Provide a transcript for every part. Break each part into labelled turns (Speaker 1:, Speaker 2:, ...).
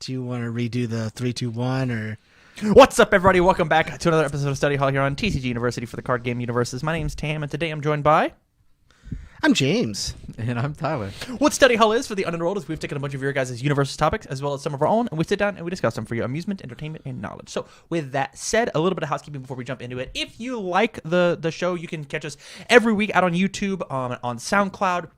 Speaker 1: Do you want to redo the 3, 2, 1 or?
Speaker 2: What's up, everybody? Welcome back to another episode of Study Hall here on TCG University for the card game UniVersus. My name's Tam, and today I'm joined by...
Speaker 1: I'm James.
Speaker 3: And I'm Tyler.
Speaker 2: What Study Hall is for the unenrolled is we've taken a bunch of your guys' UniVersus topics as well as some of our own, and we sit down and we discuss them for your amusement, entertainment, and knowledge. So with that said, a little bit of housekeeping before we jump into it. If you like the show, you can catch us every week out on YouTube, on SoundCloud,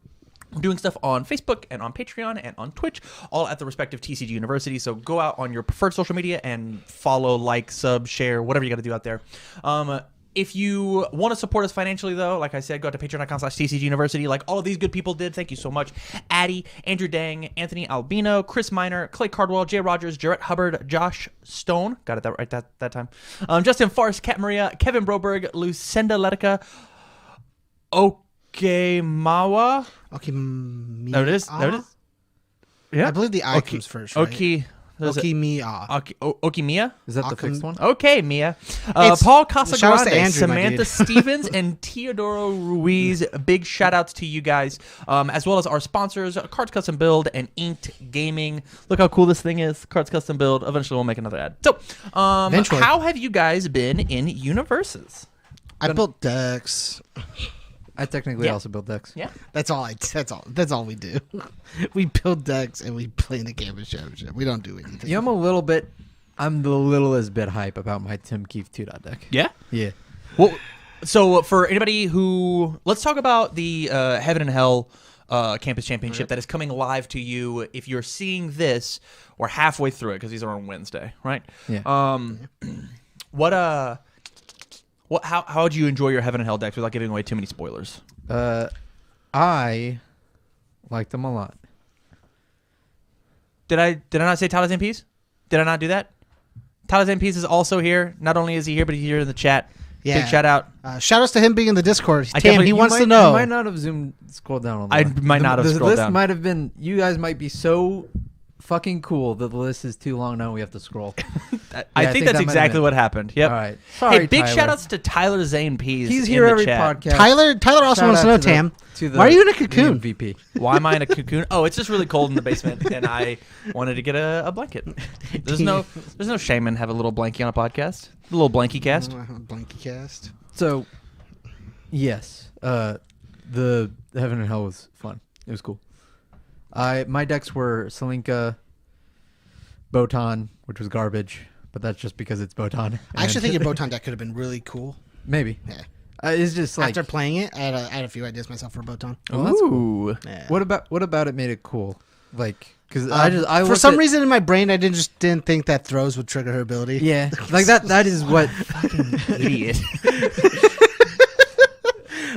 Speaker 2: doing stuff on Facebook and on Patreon and on Twitch, all at the respective TCG University. So go out on your preferred social media and follow, like, sub, share, whatever you got to do out there. If you want to support us financially, though, like I said, go to patreon.com/TCG University, like all of these good people did. Thank you so much. Addie, Andrew Dang, Anthony Albino, Chris Miner, Clay Cardwell, Jay Rogers, Jarrett Hubbard, Josh Stone, got it that right that time, Justin Farce, Kat Maria, Kevin Broberg, Lucinda Letica, Okemawa.
Speaker 1: There
Speaker 2: it is. Yeah.
Speaker 1: I believe the I comes first, right?
Speaker 2: Okimiya?
Speaker 3: Is that the fixed one?
Speaker 2: Okay, Mia. Paul Casagrande, Samantha Stevens, and Teodoro Ruiz. Big shout-outs to you guys, as well as our sponsors, Cards Custom Build and Inked Gaming. Look how cool this thing is, Cards Custom Build. Eventually, we'll make another ad. So, how have you guys been in UniVersus?
Speaker 1: I built decks.
Speaker 3: I technically also build decks.
Speaker 2: Yeah,
Speaker 1: That's all we do. We build decks and we play in the campus championship. We don't do anything.
Speaker 3: Yeah, I'm the littlest bit hype about my Tim Keefe 2-dot deck.
Speaker 2: Yeah.
Speaker 3: Yeah.
Speaker 2: Well, so for anybody who, let's talk about the Heaven and Hell Campus Championship that is coming live to you. If you're seeing this, we're halfway through it because these are on Wednesday, right?
Speaker 3: Yeah.
Speaker 2: How would you enjoy your Heaven and Hell decks without giving away too many spoilers?
Speaker 3: I like them a lot.
Speaker 2: Did I not say Tyler Zampies? Did I not do that? Tyler Zampies is also here. Not only is he here, but he's here in the chat.
Speaker 1: Yeah.
Speaker 2: Big shout out.
Speaker 1: Shout outs to him being in the Discord.
Speaker 2: He
Speaker 1: wants to know.
Speaker 3: You might not have scrolled down on that.
Speaker 2: I might not have scrolled
Speaker 3: list
Speaker 2: down.
Speaker 3: might have been. You guys might be so fucking cool that the list is too long now. We have to scroll.
Speaker 2: I think that's exactly what happened. Yep.
Speaker 3: All right. Sorry,
Speaker 2: hey, big
Speaker 3: Tyler.
Speaker 2: shout outs to Tyler Zane Pease.
Speaker 3: He's here
Speaker 2: in
Speaker 3: every
Speaker 2: the chat.
Speaker 3: podcast.
Speaker 1: Tyler also wants to know, Tam, why are you in a cocoon?
Speaker 3: MVP.
Speaker 2: Why am I in a cocoon? Oh, it's just really cold in the basement, and I wanted to get a blanket. There's no shame in having a little blankie on a podcast. A little blankie cast.
Speaker 1: Blankie cast.
Speaker 3: So, yes, the Heaven and Hell was fun. It was cool. My decks were Selinka, Botan, which was garbage, but that's just because it's Botan.
Speaker 1: I actually think your Botan deck could have been really cool.
Speaker 3: Maybe.
Speaker 1: Yeah.
Speaker 3: It's just like
Speaker 1: after playing it, I had a few ideas myself for Botan.
Speaker 3: Oh, that's cool.
Speaker 2: Ooh.
Speaker 1: Yeah.
Speaker 3: What about it made it cool? Like, because
Speaker 1: for some reason in my brain, I didn't think that throws would trigger her ability.
Speaker 3: Yeah, like that is what
Speaker 2: Fucking idiot.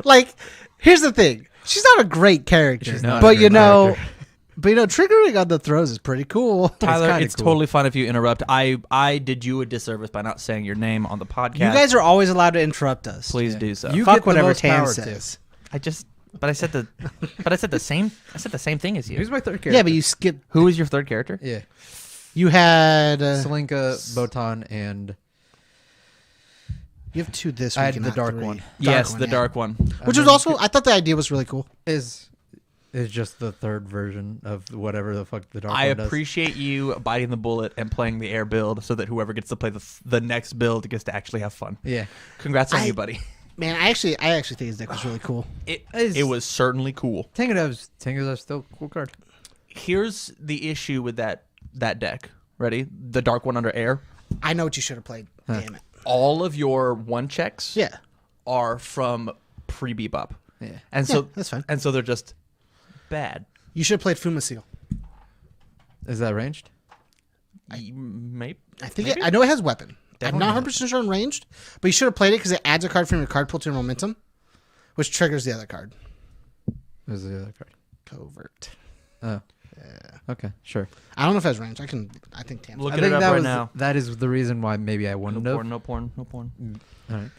Speaker 1: Like, here's the thing: she's not a great character,
Speaker 3: She's not a
Speaker 1: but
Speaker 3: great character.
Speaker 1: Triggering on the throws is pretty cool.
Speaker 2: Tyler, it's
Speaker 3: cool.
Speaker 2: totally fine if you interrupt. I did you a disservice by not saying your name on the podcast.
Speaker 1: You guys are always allowed to interrupt us.
Speaker 2: Please do so.
Speaker 3: You
Speaker 1: Fuck
Speaker 3: get the
Speaker 1: whatever
Speaker 3: most
Speaker 1: Tam
Speaker 3: power
Speaker 1: says.
Speaker 2: I said the same thing as you.
Speaker 3: Who's my third character?
Speaker 1: Yeah, but you skipped.
Speaker 2: Who is your third character?
Speaker 3: Yeah,
Speaker 1: You had
Speaker 3: Selinka, Botan, and
Speaker 1: you have two this week.
Speaker 3: I had
Speaker 1: and
Speaker 3: the
Speaker 1: not
Speaker 3: dark
Speaker 1: three.
Speaker 3: one.
Speaker 2: Yes,
Speaker 1: one,
Speaker 2: the
Speaker 1: yeah.
Speaker 2: dark one.
Speaker 1: Which was also, I thought the idea was really cool.
Speaker 3: is just the third version of whatever the fuck the dark
Speaker 2: I
Speaker 3: one does.
Speaker 2: appreciate you biting the bullet and playing the air build so that whoever gets to play the next build gets to actually have fun.
Speaker 3: Yeah,
Speaker 2: Congrats on you, buddy.
Speaker 1: Man, I actually think his deck was really cool.
Speaker 2: It was certainly cool.
Speaker 3: Tangadev's still a cool card.
Speaker 2: Here's the issue with that deck. Ready? The dark one under air.
Speaker 1: I know what you should have played. Damn it.
Speaker 2: All of your one checks are from pre-Bebop.
Speaker 3: Yeah,
Speaker 2: And so
Speaker 1: that's fine.
Speaker 2: And so they're just bad.
Speaker 1: You should have played Fumasil.
Speaker 3: is that ranged?
Speaker 2: Maybe.
Speaker 1: I think
Speaker 2: Maybe?
Speaker 1: I know it has weapon.
Speaker 2: Definitely
Speaker 1: I'm not 100% sure on ranged, but you should have played it because it adds a card from your card pool to your momentum, which triggers the other card.
Speaker 3: Is the other card?
Speaker 1: Covert.
Speaker 3: Oh,
Speaker 1: Yeah.
Speaker 3: okay, sure.
Speaker 1: I don't know if it has range. I think Tam.
Speaker 2: Look
Speaker 3: I
Speaker 2: it
Speaker 3: think
Speaker 2: up
Speaker 3: that
Speaker 2: right
Speaker 3: was
Speaker 2: now.
Speaker 3: that is the reason why maybe I wouldn't have.
Speaker 2: No porn.
Speaker 3: All right,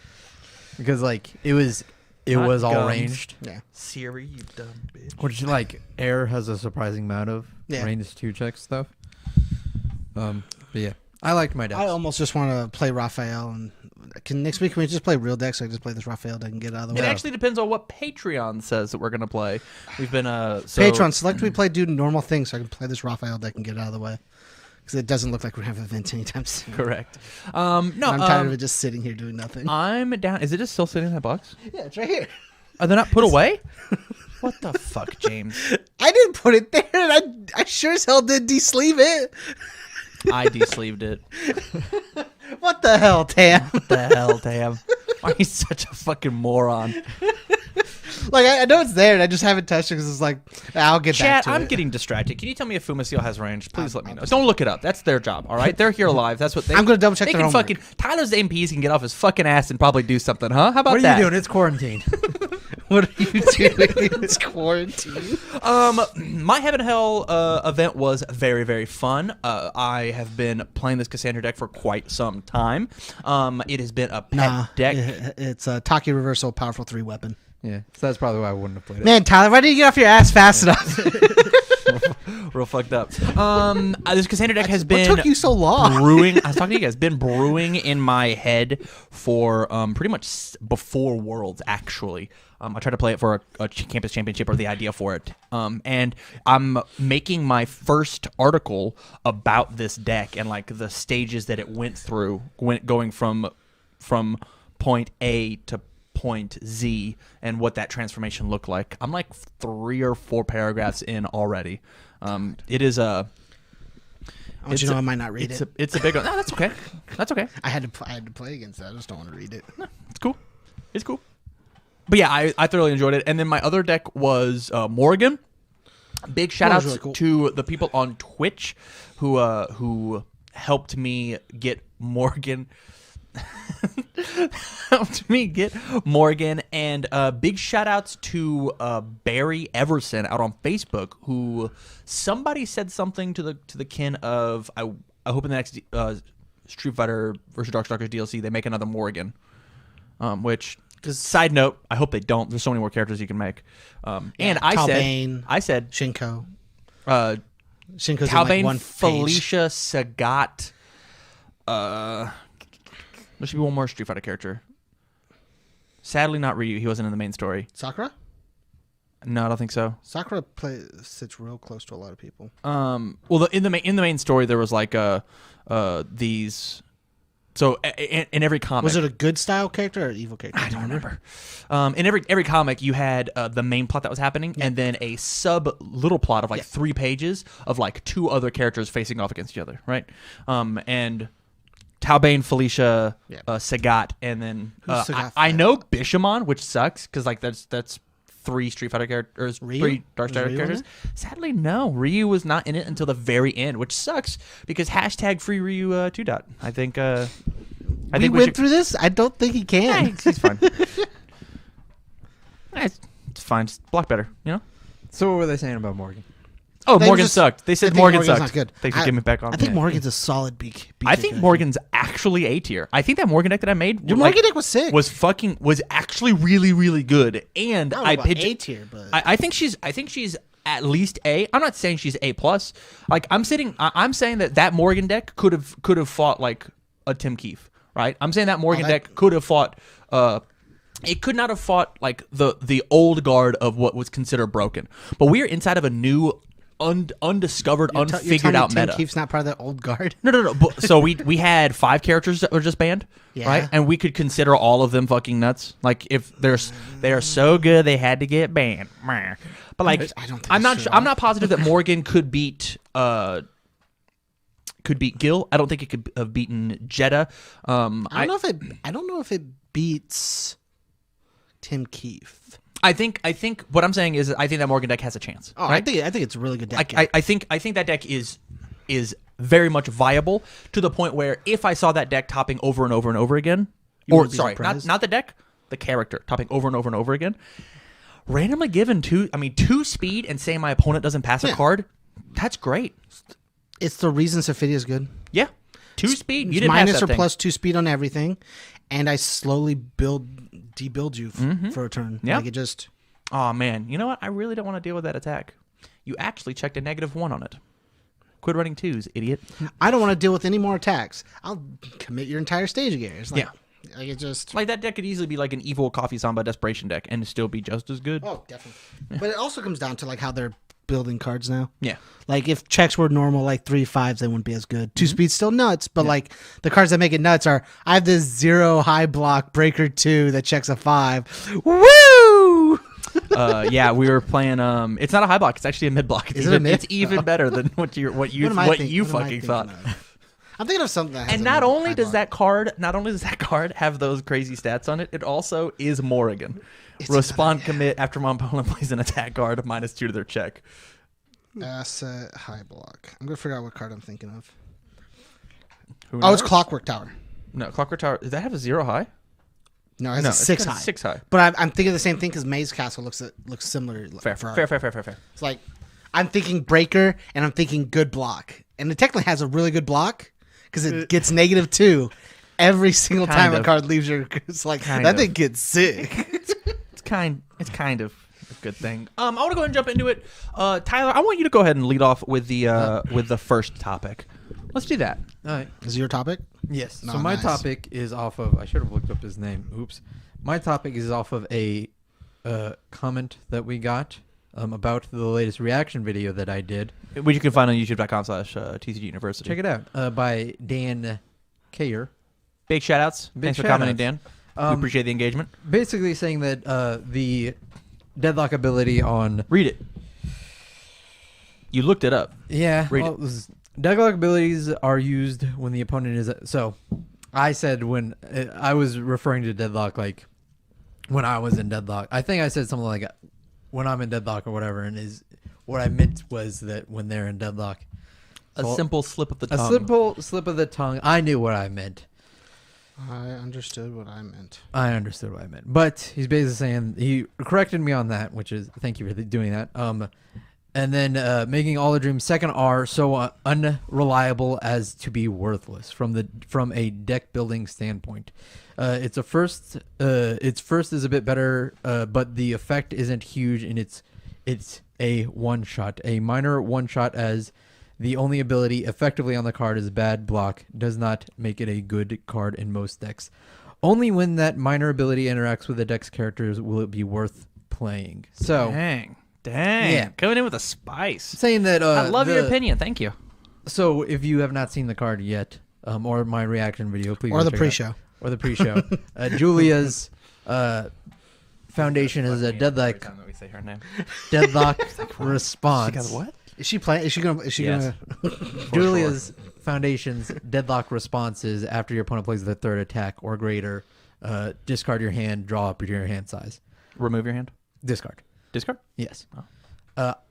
Speaker 3: because like it was
Speaker 2: Not
Speaker 3: all
Speaker 2: guns.
Speaker 3: ranged,
Speaker 1: Yeah.
Speaker 2: Siri, you dumb bitch.
Speaker 3: which like air has a surprising amount of ranged 2-check stuff. But yeah, I liked my decks.
Speaker 1: I almost just want to play Raphael, and next week can we just play real decks? So I can just play this Raphael deck and get it out of the
Speaker 2: It
Speaker 1: way.
Speaker 2: actually depends on what Patreon says that we're gonna play. We've been
Speaker 1: Patreon select we play do normal things so I can play this Raphael deck and get it out of the way. because it doesn't look like we're having events anytime soon.
Speaker 2: Correct. No,
Speaker 1: I'm tired of it just sitting here doing nothing.
Speaker 2: I'm down. Is it just still sitting in that box?
Speaker 1: Yeah, it's right here.
Speaker 2: Are they not put away? What the fuck, James?
Speaker 1: I didn't put it there, and I sure as hell did de-sleeve it.
Speaker 2: I de-sleeved it.
Speaker 1: What the hell, Tam?
Speaker 2: What the hell, Tam? Why are you such a fucking moron?
Speaker 1: Like, I know it's there, and I just haven't touched it because it's like, I'll get back
Speaker 2: Chat,
Speaker 1: to
Speaker 2: I'm
Speaker 1: it.
Speaker 2: getting distracted. Can you tell me if Fumaseal has range? Please let me know. Don't look it up. That's their job, all right? They're here live. That's what they...
Speaker 1: I'm gonna double check
Speaker 2: they
Speaker 1: their
Speaker 2: can
Speaker 1: homework.
Speaker 2: fucking... Tyler's MPs can get off his fucking ass and probably do something, huh? How about
Speaker 3: What are
Speaker 2: that?
Speaker 3: you doing? It's quarantine.
Speaker 1: What are you doing? It's quarantine.
Speaker 2: My Heaven Hell event was very, very fun. I have been playing this Cassandra deck for quite some time. It has been a pet deck.
Speaker 1: It's a Taki Reversal Powerful 3 weapon.
Speaker 3: Yeah, so that's probably why I wouldn't have played it.
Speaker 1: Man, Tyler, why didn't you get off your ass fast enough?
Speaker 2: Real fucked up. This Cassandra deck has
Speaker 1: What
Speaker 2: been
Speaker 1: took you so long?
Speaker 2: brewing. I was talking to you guys. Been brewing in my head for pretty much before Worlds. Actually, I tried to play it for a campus championship or the idea for it. And I'm making my first article about this deck and like the stages that it went through, going from point A to point Z and what that transformation looked like. I'm like 3 or 4 paragraphs in already. It is a...
Speaker 1: I want you to know I might not read it.
Speaker 2: It's a big one. No, that's okay. That's okay.
Speaker 1: I had to play against that. I just don't want to read it.
Speaker 2: No, it's cool. It's cool. But yeah, I thoroughly enjoyed it. And then my other deck was Morgan. Big shout outs
Speaker 1: really cool.
Speaker 2: to the people on Twitch who helped me get Morgan. And big shout outs to Barry Everson out on Facebook, who somebody said something to the kin of I hope in the next Street Fighter versus Darkstalkers DLC they make another Morgan, which side note, I hope they don't. There's so many more characters you can make. And
Speaker 1: Talbane,
Speaker 2: I said
Speaker 1: Shinko.
Speaker 2: Shinko's
Speaker 1: Talbane,
Speaker 2: like
Speaker 1: one
Speaker 2: Felicia Sagat. There should be one more Street Fighter character. Sadly, not Ryu. He wasn't in the main story.
Speaker 1: Sakura?
Speaker 2: No, I don't think so.
Speaker 1: Sakura sits real close to a lot of people.
Speaker 2: Well, in the main story, there was like these. So in every comic,
Speaker 1: Was it a good style character or an evil character?
Speaker 2: I don't remember. In every comic, you had the main plot that was happening, and then a sub little plot of like 3 pages of like 2 other characters facing off against each other, right? And Talbane, Felicia, Sagat, and then
Speaker 1: Sagat
Speaker 2: I know Bishamon, which sucks because like that's 3 Street Fighter characters,
Speaker 1: Ryu?
Speaker 2: 3 Darkstalkers
Speaker 1: Ryu in
Speaker 2: characters. Sadly, no, Ryu was not in it until the very end, which sucks because hashtag free Ryu 2 dot. I think
Speaker 1: we went through this? I don't think he can.
Speaker 2: Yeah, he's fine. It's fine. Just block better, you know.
Speaker 3: So what were they saying about Morgan?
Speaker 2: Oh,
Speaker 1: They
Speaker 2: Morgan
Speaker 1: just-
Speaker 2: sucked. They said
Speaker 1: think
Speaker 2: Morgan
Speaker 1: Morgan's
Speaker 2: sucked.
Speaker 1: not good.
Speaker 2: Thanks for getting me back on.
Speaker 1: I think
Speaker 2: Yeah.
Speaker 1: Morgan's a solid B.
Speaker 2: I think Morgan's actually A tier. I think that Morgan deck that I made,
Speaker 1: Your Morgan deck was sick.
Speaker 2: was actually really really good. And
Speaker 1: I don't know
Speaker 2: I
Speaker 1: about
Speaker 2: pitched
Speaker 1: A tier, but
Speaker 2: I think she's at least A. I'm not saying she's A plus. Like I'm saying that Morgan deck could have fought like a Tim Keefe, right? I'm saying that Morgan deck could have fought. It could not have fought like the old guard of what was considered broken. But we are inside of a new. Undiscovered, unfigured out meta.
Speaker 1: Keeps not part of that old guard.
Speaker 2: No. So we had 5 characters that were just banned, right? And we could consider all of them fucking nuts. Like if they are so good, they had to get banned. But like,
Speaker 1: I don't think
Speaker 2: I'm
Speaker 1: that's
Speaker 2: not
Speaker 1: true.
Speaker 2: I'm not positive that Morgan could beat Gil. I don't think it could have beaten Jeddah.
Speaker 1: I don't know if it beats Tim Keefe.
Speaker 2: I think what I'm saying is I think that Morgan deck has a chance.
Speaker 1: Oh,
Speaker 2: right?
Speaker 1: I think it's a really good deck.
Speaker 2: I think that deck is very much viable to the point where if I saw that deck topping over and over and over again,
Speaker 1: wouldn't be surprised?
Speaker 2: not the deck, the character topping over and over and over again, randomly given 2 speed and saying my opponent doesn't pass a card, that's great.
Speaker 1: It's the reason Sophidia is good.
Speaker 2: Yeah, 2 speed. You
Speaker 1: It's
Speaker 2: didn't
Speaker 1: minus
Speaker 2: pass
Speaker 1: or
Speaker 2: that thing.
Speaker 1: plus 2 speed on everything, and I slowly debuild you for a turn.
Speaker 2: Yeah.
Speaker 1: Like it just.
Speaker 2: Oh man, you know what? I really don't want to deal with that attack. You actually checked a -1 on it. Quit running 2s, idiot.
Speaker 1: I don't want to deal with any more attacks. I'll commit your entire stage again. It's like, like it just.
Speaker 2: Like that deck could easily be like an evil Coffee Samba Desperation deck and still be just as good.
Speaker 1: Oh, definitely. But it also comes down to like how they're building cards now.
Speaker 2: Yeah.
Speaker 1: Like if checks were normal, like 3/5s, they wouldn't be as good. 2 speed's still nuts, but like the cards that make it nuts are I have this 0 high block breaker 2 that checks a 5. Woo!
Speaker 2: Yeah, we were playing. It's not a high block. It's actually a mid block.
Speaker 1: Is it a mid?
Speaker 2: It's even better than what you
Speaker 1: What am I
Speaker 2: fucking
Speaker 1: thinking
Speaker 2: thought.
Speaker 1: of? I'm thinking of something that has
Speaker 2: And
Speaker 1: a
Speaker 2: not
Speaker 1: mid
Speaker 2: only
Speaker 1: high
Speaker 2: does
Speaker 1: block.
Speaker 2: that card have those crazy stats on it, it also is Morrigan.
Speaker 1: It's
Speaker 2: Respond commit after my opponent plays an attack card -2 to their check.
Speaker 1: Asset high block. I'm gonna figure out what card I'm thinking of.
Speaker 2: Who
Speaker 1: Oh, it's
Speaker 2: knows?
Speaker 1: Clockwork Tower.
Speaker 2: No, Clockwork Tower. Does that have a 0 high?
Speaker 1: No, it has
Speaker 2: No,
Speaker 1: a
Speaker 2: it's
Speaker 1: 6
Speaker 2: got a
Speaker 1: high.
Speaker 2: 6 high.
Speaker 1: But I'm thinking the same thing because Maze Castle looks similar.
Speaker 2: Fair.
Speaker 1: for
Speaker 2: Fair.
Speaker 1: It's like I'm thinking breaker and I'm thinking good block, and it technically has a really good block because it gets -2 every single
Speaker 2: Kind
Speaker 1: time a
Speaker 2: of.
Speaker 1: card leaves your. It's like
Speaker 2: Kind
Speaker 1: that
Speaker 2: of.
Speaker 1: thing gets sick.
Speaker 2: It's kind of a good thing. I want to go ahead and jump into it. Tyler, I want you to go ahead and lead off with the first topic. Let's do that.
Speaker 3: All right.
Speaker 1: Is it your topic?
Speaker 3: Yes.
Speaker 1: No,
Speaker 3: So my
Speaker 1: nice.
Speaker 3: topic is off of. I should have looked up his name. Oops. My topic is off of a comment that we got about the latest reaction video that I did.
Speaker 2: Which you can find on youtube.com/TCG University.
Speaker 3: Check it out. By Dan Kayer.
Speaker 2: Big shout outs.
Speaker 3: Big
Speaker 2: Thanks for
Speaker 3: shout
Speaker 2: commenting,
Speaker 3: outs.
Speaker 2: Dan. We appreciate the engagement.
Speaker 3: Basically saying that the deadlock ability on.
Speaker 2: Read it. You looked it up.
Speaker 3: Yeah.
Speaker 2: Read
Speaker 3: well, deadlock abilities are used when the opponent is. So I said when I was referring to deadlock like when I was in deadlock. I think I said something like when I'm in deadlock or whatever, and is what I meant was that when they're in deadlock.
Speaker 2: A
Speaker 3: So-
Speaker 2: simple slip of the tongue.
Speaker 3: A simple slip of the tongue. I knew what I meant.
Speaker 1: I understood what I meant.
Speaker 3: I understood what I meant. But he's basically saying he corrected me on that, which is thank you for doing that. And then making all the dreams second R so unreliable as to be worthless from a deck building standpoint. Its first is a bit better, but the effect isn't huge, and it's a one shot, a minor one shot as the only ability effectively on the card is bad block does not make it a good card in most decks. Only when that minor ability interacts with the deck's characters will it be worth playing. So
Speaker 2: Dang.
Speaker 3: Yeah.
Speaker 2: Coming in with a spice.
Speaker 3: saying that
Speaker 2: I love your opinion. Thank you.
Speaker 3: So if you have not seen the card yet, or my reaction video, please
Speaker 1: Or
Speaker 3: go
Speaker 1: the
Speaker 3: check it out.
Speaker 1: pre-show.
Speaker 3: Or the pre-show. Julia's foundation is a deadlock
Speaker 2: Let me say her name.
Speaker 3: response.
Speaker 2: She got what?
Speaker 1: Is she playing? Is she gonna? Is she
Speaker 2: Yes.
Speaker 1: gonna?
Speaker 3: Julia's foundation's deadlock response is after your opponent plays the third attack or greater, discard your hand, draw up your hand size.
Speaker 2: Remove your hand.
Speaker 3: Discard.
Speaker 2: Discard.
Speaker 3: Yes.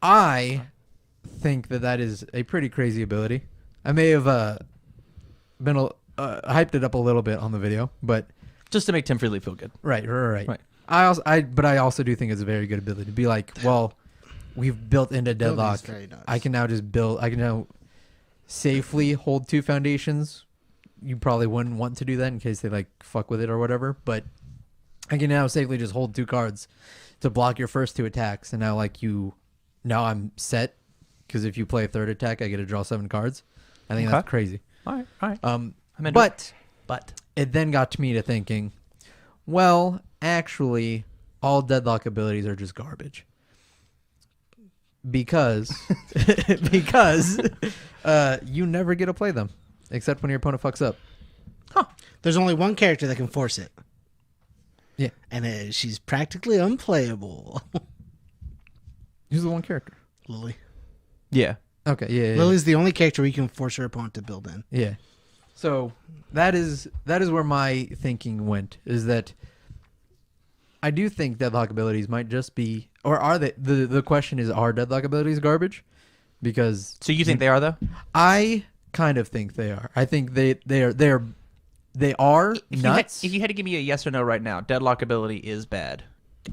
Speaker 3: I think that is a pretty crazy ability. I may have been hyped it up a little bit on the video, but
Speaker 2: Just to make Tim Freely feel good.
Speaker 3: right.
Speaker 2: Right.
Speaker 3: I also do think it's a very good ability to be like, well, we've built into deadlock.
Speaker 1: very nuts.
Speaker 3: I can now just build. I can now safely hold 2 foundations. You probably wouldn't want to do that in case they like fuck with it or whatever, but I can now safely just hold 2 cards to block your first 2 attacks, and now I'm set because if you play a third attack, I get to draw 7 cards. I think
Speaker 2: Okay.
Speaker 3: that's crazy.
Speaker 2: All right. I'm into
Speaker 3: But
Speaker 2: But
Speaker 3: it then got me to thinking, well, actually, all deadlock abilities are just garbage. Because you never get to play them except when your opponent fucks up.
Speaker 1: There's only one character that can force it.
Speaker 3: Yeah.
Speaker 1: And she's practically unplayable.
Speaker 3: Who's the one character?
Speaker 1: Lily.
Speaker 2: yeah.
Speaker 3: Okay, yeah.
Speaker 1: Lily's the only character we can force her opponent to build in.
Speaker 3: Yeah. So that is where my thinking went, is that I do think deadlock abilities might just be, or are they, the question is, are deadlock abilities garbage? Because
Speaker 2: So you think they are though?
Speaker 3: I kind of think they are. I think they are nuts.
Speaker 2: If you had to give me a yes or no right now, deadlock ability is bad.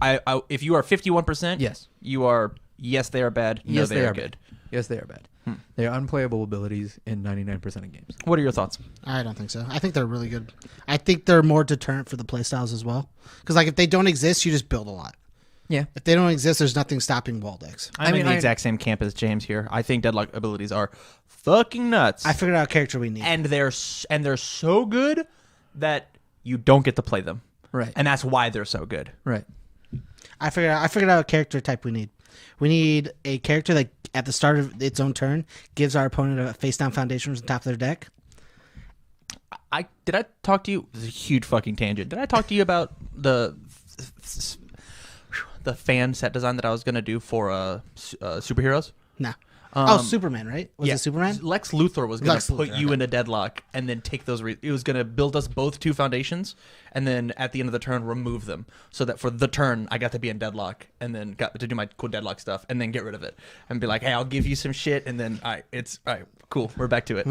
Speaker 2: If you are 51%,
Speaker 3: Yes.
Speaker 2: you are yes they are bad. No,
Speaker 3: Yes,
Speaker 2: they are
Speaker 3: bad.
Speaker 2: good.
Speaker 3: Yes, they are bad. They are unplayable abilities in 99% of games.
Speaker 2: What are your thoughts?
Speaker 1: I don't think so. I think they're really good. I think they're more deterrent for the playstyles as well. Because like if they don't exist, you just build a lot.
Speaker 3: Yeah.
Speaker 1: If they don't exist, there's nothing stopping wall decks.
Speaker 2: I'm in the exact same camp as James here. I think deadlock abilities are fucking nuts.
Speaker 1: I figured out a character we need.
Speaker 2: and they're so good that you don't get to play them.
Speaker 3: Right.
Speaker 2: And that's why they're so good.
Speaker 3: Right.
Speaker 1: I figured out a character type we need. We need a character that at the start of its own turn gives our opponent a face down foundation from the top of their deck.
Speaker 2: Did I talk to you? This is a huge fucking tangent. Did I talk to you about the fan set design that I was gonna do for superheroes?
Speaker 1: No.
Speaker 2: Um,
Speaker 1: Superman, right? Was it Superman?
Speaker 2: Lex Luthor was going
Speaker 1: Lex
Speaker 2: to put
Speaker 1: Luthor,
Speaker 2: you
Speaker 1: okay.
Speaker 2: into deadlock and then take those. It was going to build us both 2 foundations, and then at the end of the turn remove them, so that for the turn I got to be in deadlock, and then got to do my cool deadlock stuff, and then get rid of it, and be like, hey, I'll give you some shit, and then it's all right, cool, we're back to it.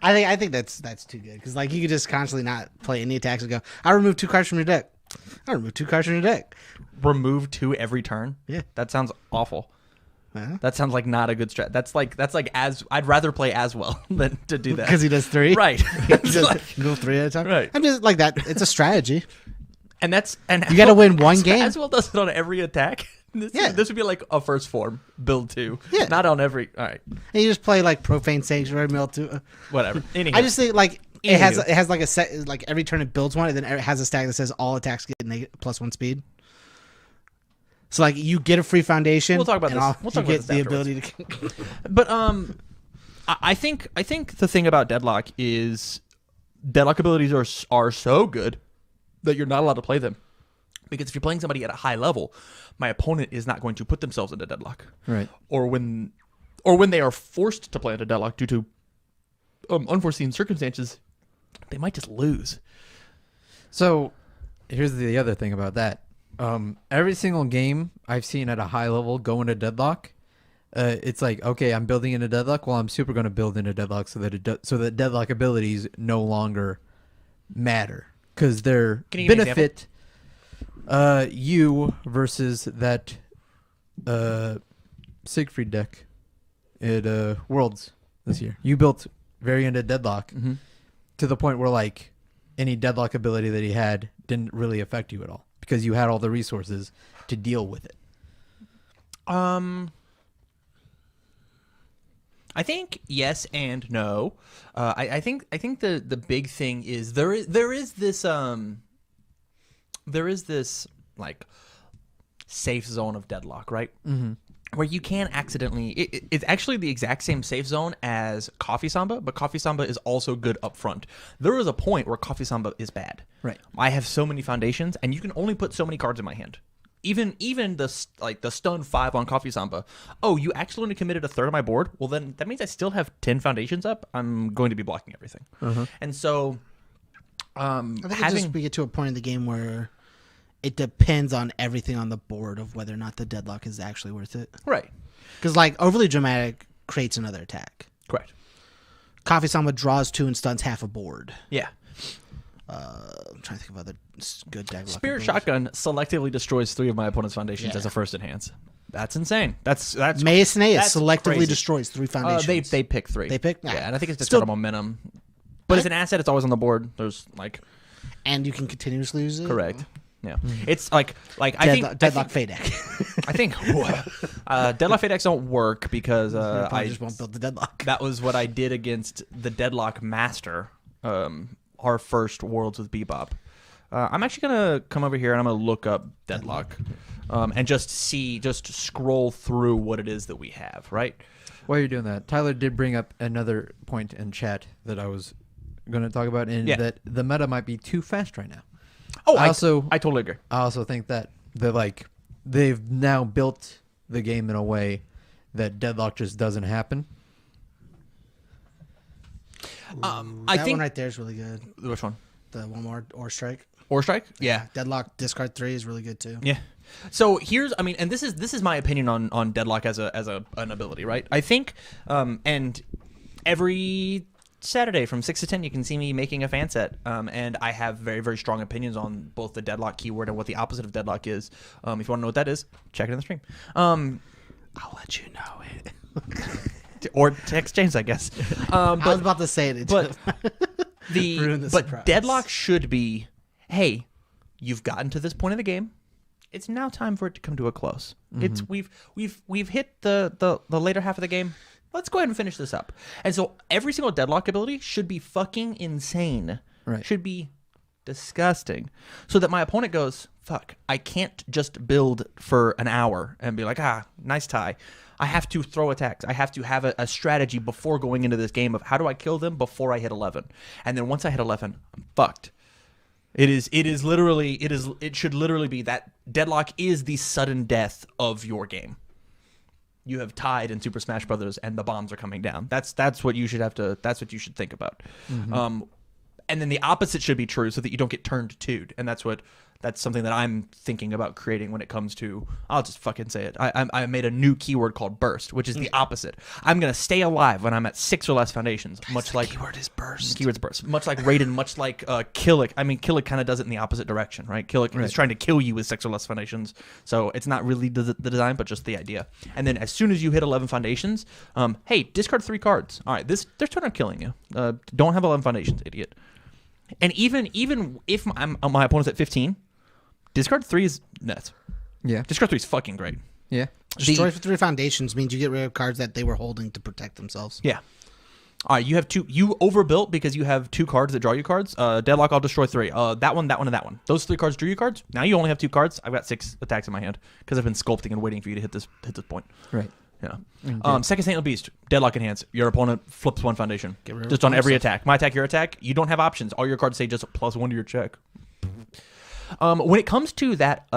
Speaker 1: I think that's too good because like you could just constantly not play any attacks and go, I remove 2 cards from your deck. I remove 2 cards from your deck.
Speaker 2: Remove 2 every turn.
Speaker 1: Yeah.
Speaker 2: That sounds awful.
Speaker 1: Uh-huh.
Speaker 2: That sounds like not a good strat. That's like as I'd rather play as well than to do that
Speaker 1: Because he does 3.
Speaker 2: Right.
Speaker 1: He just go 3 at a time.
Speaker 2: Right.
Speaker 1: I'm just like that. It's a strategy.
Speaker 2: And
Speaker 1: You gotta win one game.
Speaker 2: Aswell does it on every attack. This would be like a first form build 2.
Speaker 1: Yeah.
Speaker 2: Not on every. All right.
Speaker 1: And you just play like Profane Sanctuary Mill too.
Speaker 2: Whatever. Anyhow.
Speaker 1: I just think like it
Speaker 2: Anywho.
Speaker 1: has like a set, like every turn it builds one, and then it has a stack that says all attacks get +1 speed. So like you get a free foundation.
Speaker 2: We'll talk about
Speaker 1: and
Speaker 2: this. We'll talk
Speaker 1: you
Speaker 2: about
Speaker 1: get
Speaker 2: this
Speaker 1: the
Speaker 2: afterwards.
Speaker 1: ability to.
Speaker 2: But I think the thing about deadlock is deadlock abilities are so good that you're not allowed to play them, because if you're playing somebody at a high level, my opponent is not going to put themselves into deadlock.
Speaker 3: Right.
Speaker 2: Or when they are forced to play into deadlock due to unforeseen circumstances, they might just lose.
Speaker 3: So here's the other thing about that. Every single game I've seen at a high level go into deadlock, it's like, okay, I'm building into deadlock. Well, I'm super going to build into deadlock so that deadlock abilities no longer matter because their
Speaker 2: Can you give me an
Speaker 3: benefit. You versus that Siegfried deck at Worlds this year. You built very into deadlock to the point where like any deadlock ability that he had didn't really affect you at all because you had all the resources to deal with it.
Speaker 2: I think yes and no. I think the big thing is there is this like safe zone of deadlock, right? Mm-hmm. Where you can accidentally it's actually the exact same safe zone as Coffee Samba, but Coffee Samba is also good up front. There is a point where Coffee Samba is bad.
Speaker 3: Right.
Speaker 2: I have so many foundations, and you can only put so many cards in my hand. Even the stun 5 on Coffee Samba. Oh, you actually only committed a third of my board? Well, then that means I still have 10 foundations up. I'm going to be blocking everything. And so
Speaker 1: I think we get to a point in the game where it depends on everything on the board of whether or not the deadlock is actually worth it.
Speaker 2: Right.
Speaker 1: Because like overly dramatic creates another attack.
Speaker 2: Correct.
Speaker 1: Coffee Samba draws 2 and stuns half a board.
Speaker 2: Yeah.
Speaker 1: I'm trying to think of other good deadlock.
Speaker 2: Spirit
Speaker 1: abilities.
Speaker 2: Shotgun selectively destroys 3 of my opponent's foundations
Speaker 1: Yeah.
Speaker 2: as a first enhance. That's insane. That's
Speaker 1: Mace Naeus
Speaker 2: that's
Speaker 1: selectively
Speaker 2: crazy.
Speaker 1: destroys 3 foundations.
Speaker 2: They pick 3.
Speaker 1: They pick?
Speaker 2: Yeah,
Speaker 1: Nah.
Speaker 2: and I think it's just
Speaker 1: Still-
Speaker 2: out of momentum. But as an asset, it's always on the board. There's like
Speaker 1: and you can continuously use it.
Speaker 2: correct. Yeah, it's like I think
Speaker 1: Deadlock Fade deck.
Speaker 2: I think Deadlock Fade decks don't work because
Speaker 1: I
Speaker 2: I
Speaker 1: just won't build the deadlock.
Speaker 2: that was what I did against the Deadlock Master, our first Worlds with Bebop. I'm actually gonna come over here and I'm gonna look up Deadlock, and just scroll through what it is that we have. Right.
Speaker 3: While you're doing that, Tyler did bring up another point in chat that I was going to talk about, and that the meta might be too fast right now.
Speaker 2: Oh,
Speaker 3: I
Speaker 2: totally agree.
Speaker 3: I also think that like they've now built the game in a way that deadlock just doesn't happen.
Speaker 2: I think
Speaker 1: one right there is really good.
Speaker 2: which one?
Speaker 1: The one more or strike.
Speaker 2: Or strike? Yeah.
Speaker 1: Deadlock discard 3 is really good too.
Speaker 2: Yeah. So and this is my opinion on Deadlock as an ability, right? I think, and every Saturday from 6 to 10, you can see me making a fan set, and I have very, very strong opinions on both the Deadlock keyword and what the opposite of Deadlock is. If you want to know what that is, check it in the stream.
Speaker 1: I'll let you know it.
Speaker 2: Or text James, I guess.
Speaker 1: I was about to say it.
Speaker 2: But
Speaker 1: Ruin the
Speaker 2: but
Speaker 1: surprise.
Speaker 2: Deadlock should be, hey, you've gotten to this point of the game. It's now time for it to come to a close. It's we've hit the later half of the game. Let's go ahead and finish this up. And so every single Deadlock ability should be fucking insane.
Speaker 3: Right.
Speaker 2: Should be disgusting. So that my opponent goes, fuck, I can't just build for an hour and be like, nice tie. I have to throw attacks. I have to have a strategy before going into this game of how do I kill them before I hit 11. And then once I hit 11, I'm fucked. It should literally be that deadlock is the sudden death of your game. You have tied in Super Smash Brothers and the bombs are coming down. That's what you should think about. Mm-hmm. And then the opposite should be true so that you don't get turned to'd. And that's something that I'm thinking about creating when it comes to, I'll just fucking say it. I made a new keyword called burst, which is the opposite. I'm going to stay alive when I'm at 6 or less foundations. Much like
Speaker 1: keyword is burst.
Speaker 2: The keyword's burst. Much like Raiden, much like Killick. I mean, Killick kind of does it in the opposite direction, right? Killick is trying to kill you with 6 or less foundations. So it's not really the design, but just the idea. And then as soon as you hit 11 foundations, hey, discard 3 cards. All right, they're turn on killing you. Don't have 11 foundations, idiot. And even if my opponent's at 15, discard 3 is nuts.
Speaker 3: Yeah.
Speaker 2: Discard 3 is fucking great.
Speaker 3: Yeah.
Speaker 1: Destroy for 3 foundations means you get rid of cards that they were holding to protect themselves.
Speaker 2: Yeah. All right, you have 2. You overbuilt because you have 2 cards that draw you cards. Deadlock, I'll destroy 3. That one, and that one. Those 3 cards drew you cards. Now you only have 2 cards. I've got 6 attacks in my hand because I've been sculpting and waiting for you to hit this point.
Speaker 3: Right.
Speaker 2: Yeah. Second Saintly Beast, Deadlock Enhance. Your opponent flips 1 foundation.
Speaker 1: Get rid of
Speaker 2: just on every
Speaker 1: stuff.
Speaker 2: attack. My attack, your attack. You don't have options. All your cards say just +1 to your check. When it comes to that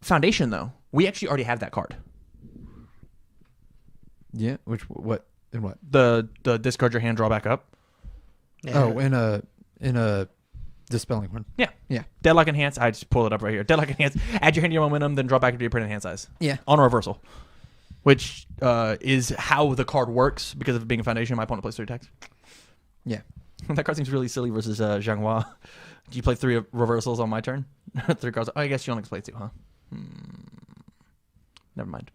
Speaker 2: foundation, though, we actually already have that card.
Speaker 3: Yeah. What?
Speaker 2: The discard your hand, draw back up.
Speaker 1: Yeah.
Speaker 3: Oh, in a dispelling one.
Speaker 2: Yeah.
Speaker 3: Yeah.
Speaker 2: Deadlock Enhance. I just pull it up right here. Deadlock Enhance. Add your hand to your momentum, then draw back into your print enhance size.
Speaker 3: Yeah.
Speaker 2: On a reversal. Which is how the card works because of it being a foundation. My opponent plays 3 attacks.
Speaker 3: Yeah.
Speaker 2: That card seems really silly versus Zhang Hua. Do you play 3 reversals on my turn? 3 cards. Oh, I guess you only play 2, huh? Never mind.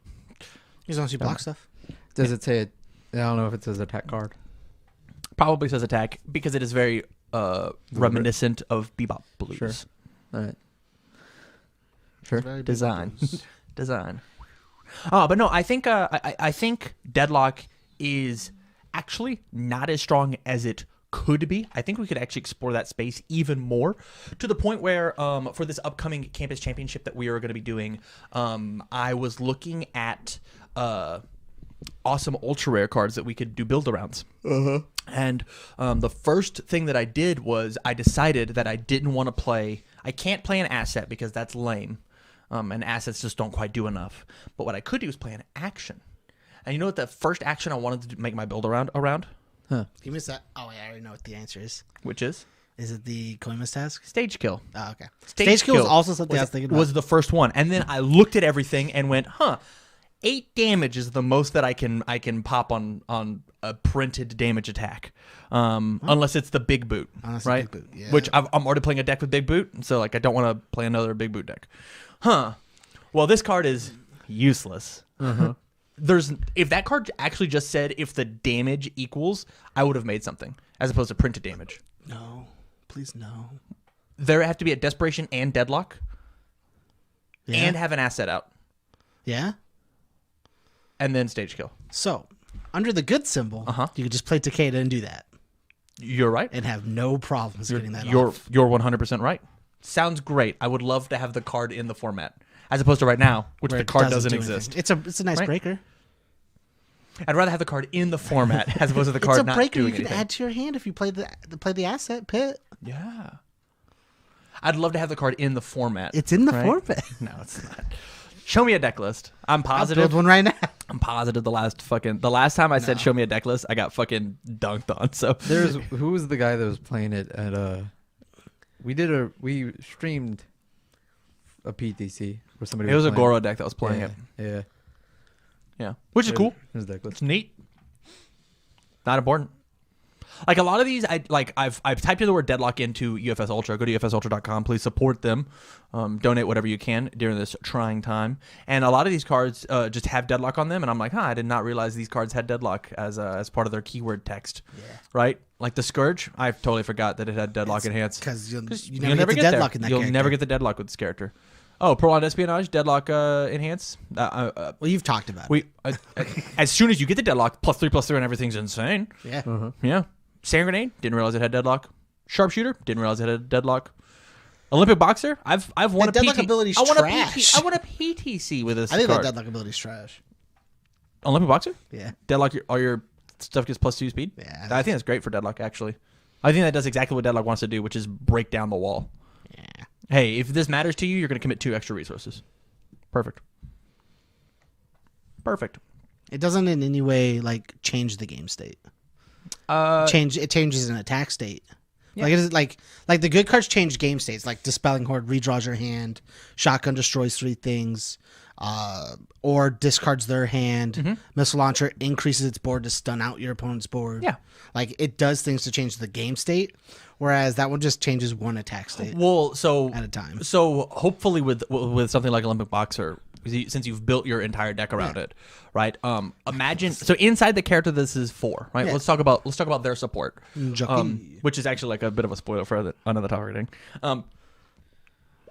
Speaker 1: As long as you block stuff.
Speaker 3: Does it say it? I don't know if it says attack card.
Speaker 2: Probably says attack because it is very reminiscent of Bebop Blues.
Speaker 3: Sure. All right. Sure.
Speaker 1: Very big
Speaker 2: Design.
Speaker 1: blues.
Speaker 2: Design. Oh, but no, I think I think Deadlock is actually not as strong as it could be. I think we could actually explore that space even more to the point where for this upcoming campus championship that we are going to be doing, I was looking at awesome ultra rare cards that we could do build arounds. And the first thing that I did was I decided that I didn't want to play. I can't play an asset because that's lame. And assets just don't quite do enough. But what I could do is play an action. And you know what the first action I wanted to make my build around?
Speaker 3: Huh.
Speaker 1: You missed that. Oh, yeah, I already know what the answer is.
Speaker 2: Which is?
Speaker 1: Is it the Koima's task?
Speaker 2: Stage kill.
Speaker 1: Oh, okay.
Speaker 2: Stage
Speaker 1: Kill was also something I was thinking about.
Speaker 2: Was the first one. And then I looked at everything and went, 8 damage is the most that I can pop on a printed damage attack. Unless it's the big boot.
Speaker 1: Unless
Speaker 2: right?
Speaker 1: it's Big Boot, yeah.
Speaker 2: Which I'm already playing a deck with big boot. So like I don't want to play another big boot deck. Well, this card is useless. If that card actually just said if the damage equals, I would have made something as opposed to printed damage.
Speaker 1: No. Please, no.
Speaker 2: There have to be a desperation and deadlock
Speaker 1: Yeah.
Speaker 2: and have an asset out
Speaker 1: Yeah?
Speaker 2: and then stage kill.
Speaker 1: So, under the good symbol,
Speaker 2: Uh-huh.
Speaker 1: you could just play Takeda and do that.
Speaker 2: You're right.
Speaker 1: And have no problems getting that
Speaker 2: You're
Speaker 1: off.
Speaker 2: 100% right. Sounds great. I would love to have the card in the format as opposed to right now, which
Speaker 1: Where
Speaker 2: the
Speaker 1: it
Speaker 2: card doesn't
Speaker 1: do
Speaker 2: exist.
Speaker 1: anything. It's a nice
Speaker 2: Right?
Speaker 1: breaker.
Speaker 2: I'd rather have the card in the format as opposed to the card
Speaker 1: It's a
Speaker 2: not
Speaker 1: breaker
Speaker 2: doing
Speaker 1: you can
Speaker 2: anything.
Speaker 1: add to your hand if you play the asset pit.
Speaker 2: Yeah. I'd love to have the card in the format.
Speaker 1: It's in the
Speaker 2: right?
Speaker 1: format.
Speaker 2: No, it's not. Show me a deck list. I'm
Speaker 1: I'll
Speaker 2: positive.
Speaker 1: build one right now.
Speaker 2: I'm positive the last time I said show me a deck list, I got fucking dunked on. So
Speaker 3: Who was the guy that was playing it at we streamed a PTC where somebody
Speaker 2: it was a
Speaker 3: playing
Speaker 2: Goro deck that was playing it.
Speaker 3: Yeah.
Speaker 2: Yeah. Which is cool.
Speaker 3: His deck list.
Speaker 2: It's neat. Not important. Like a lot of these, I've typed in the word deadlock into UFS Ultra. Go to ufsultra.com. Please support them. Donate whatever you can during this trying time. And a lot of these cards just have deadlock on them, and I'm like, I did not realize these cards had deadlock as part of their keyword text. Yeah. Right? Like the Scourge, I totally forgot that it had deadlock enhance.
Speaker 1: Because you
Speaker 2: You'll
Speaker 1: never get the deadlock
Speaker 2: there.
Speaker 1: in that
Speaker 2: You'll
Speaker 1: character.
Speaker 2: never get the deadlock with this character. Oh, Prolonged Espionage, deadlock enhance.
Speaker 1: Well, you've talked about it.
Speaker 2: As soon as you get the deadlock, +3/+3 and everything's insane.
Speaker 1: Yeah.
Speaker 2: Yeah. Sand Grenade, didn't realize it had deadlock. Sharpshooter, didn't realize it had deadlock. Olympic boxer. I've won a
Speaker 1: deadlock
Speaker 2: PT.
Speaker 1: ability's
Speaker 2: I want
Speaker 1: trash.
Speaker 2: I want a PTC with this
Speaker 1: I think
Speaker 2: card.
Speaker 1: that deadlock ability's trash.
Speaker 2: Olympic boxer.
Speaker 1: Yeah.
Speaker 2: Deadlock. All your stuff gets +2 speed.
Speaker 1: Yeah.
Speaker 2: I think that's great for deadlock. Actually, I think that does exactly what deadlock wants to do, which is break down the wall.
Speaker 1: Yeah.
Speaker 2: Hey, if this matters to you, you're going to commit 2 extra resources. Perfect.
Speaker 1: It doesn't in any way like change the game state. It changes an attack state.
Speaker 2: Yeah.
Speaker 1: Like it is like the good cards change game states. Like Dispelling Horde redraws your hand, Shotgun destroys 3 things, or discards their hand. Missile Launcher increases its board to stun out your opponent's board.
Speaker 2: Yeah.
Speaker 1: Like it does things to change the game state, whereas that one just changes one attack state
Speaker 2: Well, so
Speaker 1: at a time.
Speaker 2: So hopefully with something like Olympic Boxer, since you've built your entire deck around it, right? Imagine so inside the character this is 4, right?
Speaker 1: Yeah.
Speaker 2: Let's talk about their support,
Speaker 1: Jockey.
Speaker 2: which is actually like a bit of a spoiler for another topic thing.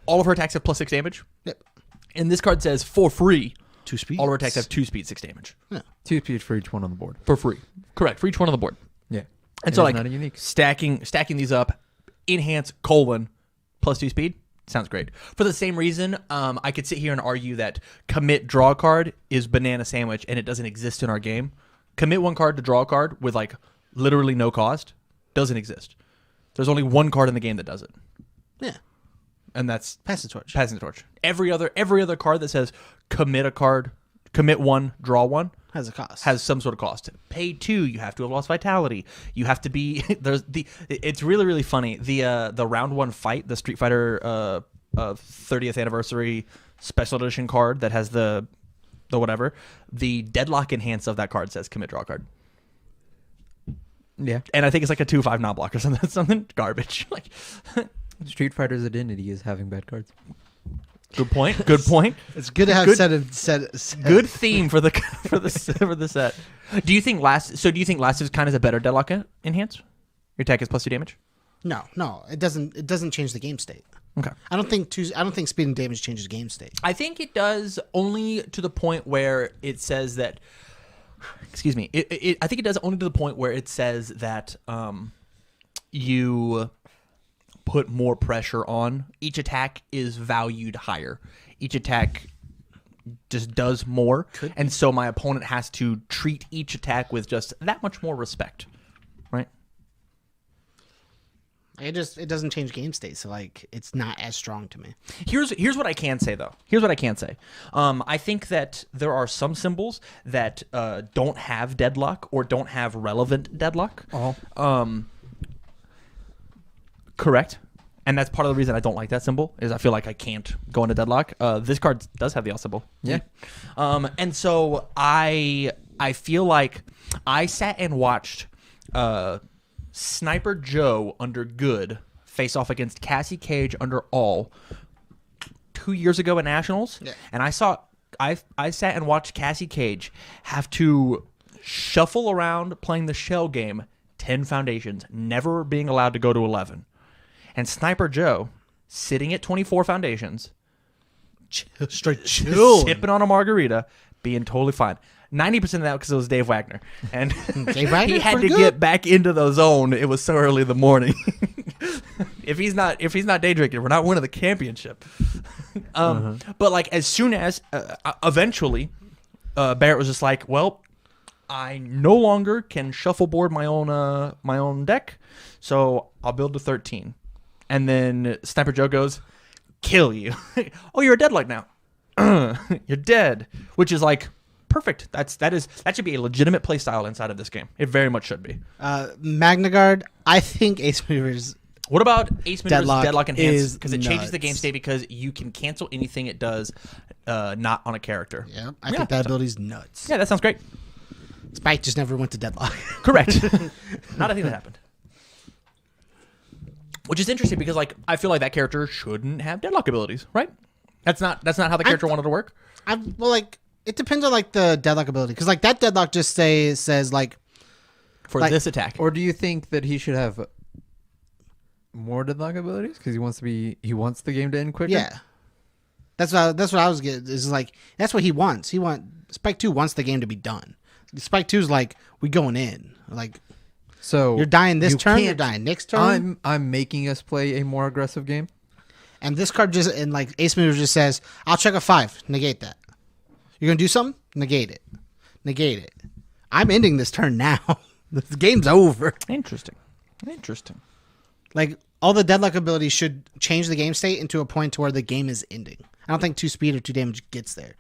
Speaker 2: All of her attacks have +6 damage.
Speaker 1: Yep.
Speaker 2: And this card says for free,
Speaker 1: 2 speed.
Speaker 2: all her attacks have 2 speed, 6 damage.
Speaker 1: Yeah.
Speaker 3: 2 speed for each one on the board.
Speaker 2: For free. Correct. For each one on the board.
Speaker 3: Yeah.
Speaker 2: And
Speaker 3: It
Speaker 2: so
Speaker 3: is
Speaker 2: like
Speaker 3: not a unique.
Speaker 2: stacking these up, enhance : +2 speed. Sounds great. For the same reason, I could sit here and argue that commit draw card is banana sandwich and it doesn't exist in our game. Commit 1 card to draw a card with like literally no cost doesn't exist. There's only 1 card in the game that does it,
Speaker 1: Yeah.
Speaker 2: and that's
Speaker 1: Pass the torch.
Speaker 2: passing the torch. Every other card that says commit a card, commit 1, draw 1
Speaker 1: Has a cost.
Speaker 2: has some sort of cost. Pay 2, you have to have lost vitality. You have to be it's really funny. The round 1 fight, the Street Fighter 30th anniversary special edition card that has the whatever, the deadlock enhance of that card says commit draw card.
Speaker 3: Yeah.
Speaker 2: And I think it's like a 2/5 non-block or something garbage. Like
Speaker 3: Street Fighter's identity is having bad cards.
Speaker 2: good point.
Speaker 1: It's good to have
Speaker 2: Good-
Speaker 1: set.
Speaker 2: Good theme for the set. Do you think last is kind of a better deadlock enhance? Your attack is +2 damage?
Speaker 1: No, it doesn't. It doesn't change the game state.
Speaker 2: Okay.
Speaker 1: I don't think speed and damage changes game state.
Speaker 2: I think it does only to the point where it says that. Excuse me. I think it does only to the point where it says that you put more pressure on. Each attack is valued higher. Each attack just does more, and so my opponent has to treat each attack with just that much more respect, right?
Speaker 1: It doesn't change game state, so like it's not as strong to me.
Speaker 2: Here's what I can say though. I think that there are some symbols that don't have deadlock or don't have relevant deadlock. Correct. And that's part of the reason I don't like that symbol is I feel like I can't go into deadlock. This card does have the L symbol.
Speaker 3: Yeah.
Speaker 2: And so I feel like I sat and watched Sniper Joe under good face off against Cassie Cage under all 2 years ago at Nationals.
Speaker 1: Yeah.
Speaker 2: And I sat and watched Cassie Cage have to shuffle around playing the shell game 10 foundations, never being allowed to go to 11. And Sniper Joe sitting at 24 foundations,
Speaker 1: Straight chill.
Speaker 2: sipping on a margarita, being totally fine. 90% of that because it was Dave Wagner, and
Speaker 1: Dave Wagner's
Speaker 2: he had to
Speaker 1: pretty good.
Speaker 2: get back into the zone. It was so early in the morning. if he's not day drinking, we're not winning the championship. But like as soon as eventually, Barrett was just like, well, I no longer can shuffleboard my own deck, so I'll build to 13. And then Sniper Joe goes, kill you. Oh, you're a deadlock now. You're dead. Which is like perfect. That should be a legitimate play style inside of this game. It very much should be.
Speaker 1: Magna Guard. I think Ace Maneuvers.
Speaker 2: What about Ace Maneuvers
Speaker 1: Deadlock
Speaker 2: Deadlock Enhanced?
Speaker 1: is
Speaker 2: Because it changes the
Speaker 1: nuts.
Speaker 2: game state because you can cancel anything it does not on a character.
Speaker 1: Yeah, I think that ability's nuts.
Speaker 2: Yeah, that sounds great.
Speaker 1: Spike just never went to Deadlock.
Speaker 2: Correct. Not a thing that happened. Which is interesting because like I feel like that character shouldn't have deadlock abilities, right? That's not how the character wanted to work.
Speaker 1: It depends on like the Deadlock ability because like that Deadlock just says like
Speaker 2: For
Speaker 1: like-
Speaker 2: this attack.
Speaker 3: Or do you think that he should have more deadlock abilities because he wants the game to end quicker?
Speaker 1: yeah. That's what I was getting. Is like that's what he wants. Spike 2 wants the game to be done. Spike 2's like we going in like.
Speaker 3: So
Speaker 1: You're dying this
Speaker 3: you
Speaker 1: turn. You're
Speaker 3: can't-
Speaker 1: dying next turn.
Speaker 3: I'm making us play a more aggressive game.
Speaker 1: and this card just and like Ace Maneuver just says, "I'll check a 5, negate that." You're gonna do something, negate it, negate it. I'm ending this turn now. The game's over.
Speaker 2: Interesting.
Speaker 1: Like all the Deadlock abilities should change the game state into a point to where the game is ending. I don't think 2 speed or 2 damage gets there.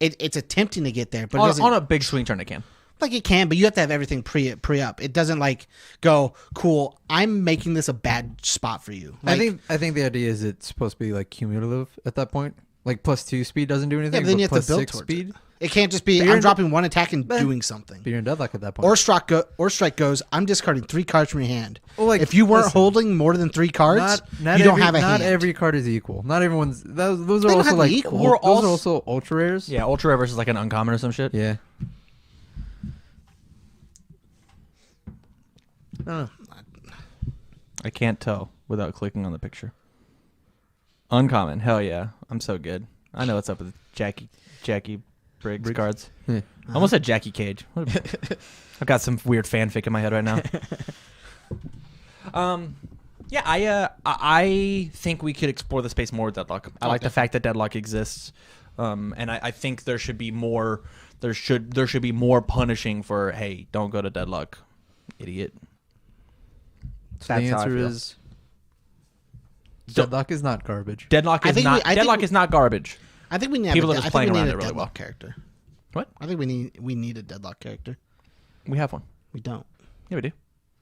Speaker 1: It's attempting to get there, but it doesn't.
Speaker 2: On a big swing turn, it can.
Speaker 1: Like it can, but you have to have everything pre up. It doesn't like go cool. I'm making this a bad spot for you. Like,
Speaker 3: I think the idea is it's supposed to be like cumulative at that point. Like +2 speed doesn't do anything.
Speaker 1: yeah, but then you have to
Speaker 3: plus
Speaker 1: build
Speaker 3: 6
Speaker 1: towards
Speaker 3: speed.
Speaker 1: It can't just be
Speaker 3: But you're
Speaker 1: I'm
Speaker 3: in
Speaker 1: dropping 1 attack and doing something.
Speaker 3: But you're in deadlock at that point.
Speaker 1: Or strike goes. I'm discarding 3 cards from your hand.
Speaker 3: Well, like,
Speaker 1: if you weren't
Speaker 3: listen,
Speaker 1: holding more than 3 cards,
Speaker 3: not
Speaker 1: you don't
Speaker 3: every,
Speaker 1: have a
Speaker 3: not
Speaker 1: hand.
Speaker 3: every card is equal. Not everyone's. Those
Speaker 1: They
Speaker 3: are
Speaker 1: don't
Speaker 3: also
Speaker 1: have to
Speaker 3: like
Speaker 1: be equal.
Speaker 3: those
Speaker 2: We're
Speaker 3: are also ultra rares.
Speaker 2: Yeah, ultra rare versus like an uncommon or some shit.
Speaker 3: Yeah.
Speaker 2: I can't tell without clicking on the picture. Uncommon, hell yeah! I'm so good. I know what's up with Jackie Briggs cards.
Speaker 3: Yeah.
Speaker 2: I almost said Jackie Cage. I've got some weird fanfic in my head right now. Yeah, I think we could explore the space more with Deadlock. I like the fact that Deadlock exists, and I think there should be more. There should be more punishing for hey, don't go to Deadlock, idiot.
Speaker 3: So
Speaker 2: That's
Speaker 3: the
Speaker 2: how I
Speaker 3: answer
Speaker 2: feel.
Speaker 3: is Deadlock is not garbage.
Speaker 2: Deadlock
Speaker 1: I
Speaker 2: is
Speaker 1: think
Speaker 2: not.
Speaker 1: we- I think
Speaker 2: Deadlock
Speaker 1: we-
Speaker 2: is not garbage.
Speaker 1: I think we need.
Speaker 2: People are
Speaker 1: I
Speaker 2: just
Speaker 1: think
Speaker 2: playing
Speaker 1: we
Speaker 2: around
Speaker 1: need
Speaker 2: it
Speaker 1: a
Speaker 2: really
Speaker 1: Deadlock
Speaker 2: well.
Speaker 1: character.
Speaker 2: What?
Speaker 1: I think we need a Deadlock character.
Speaker 2: We have one.
Speaker 1: We don't.
Speaker 2: Yeah, we do.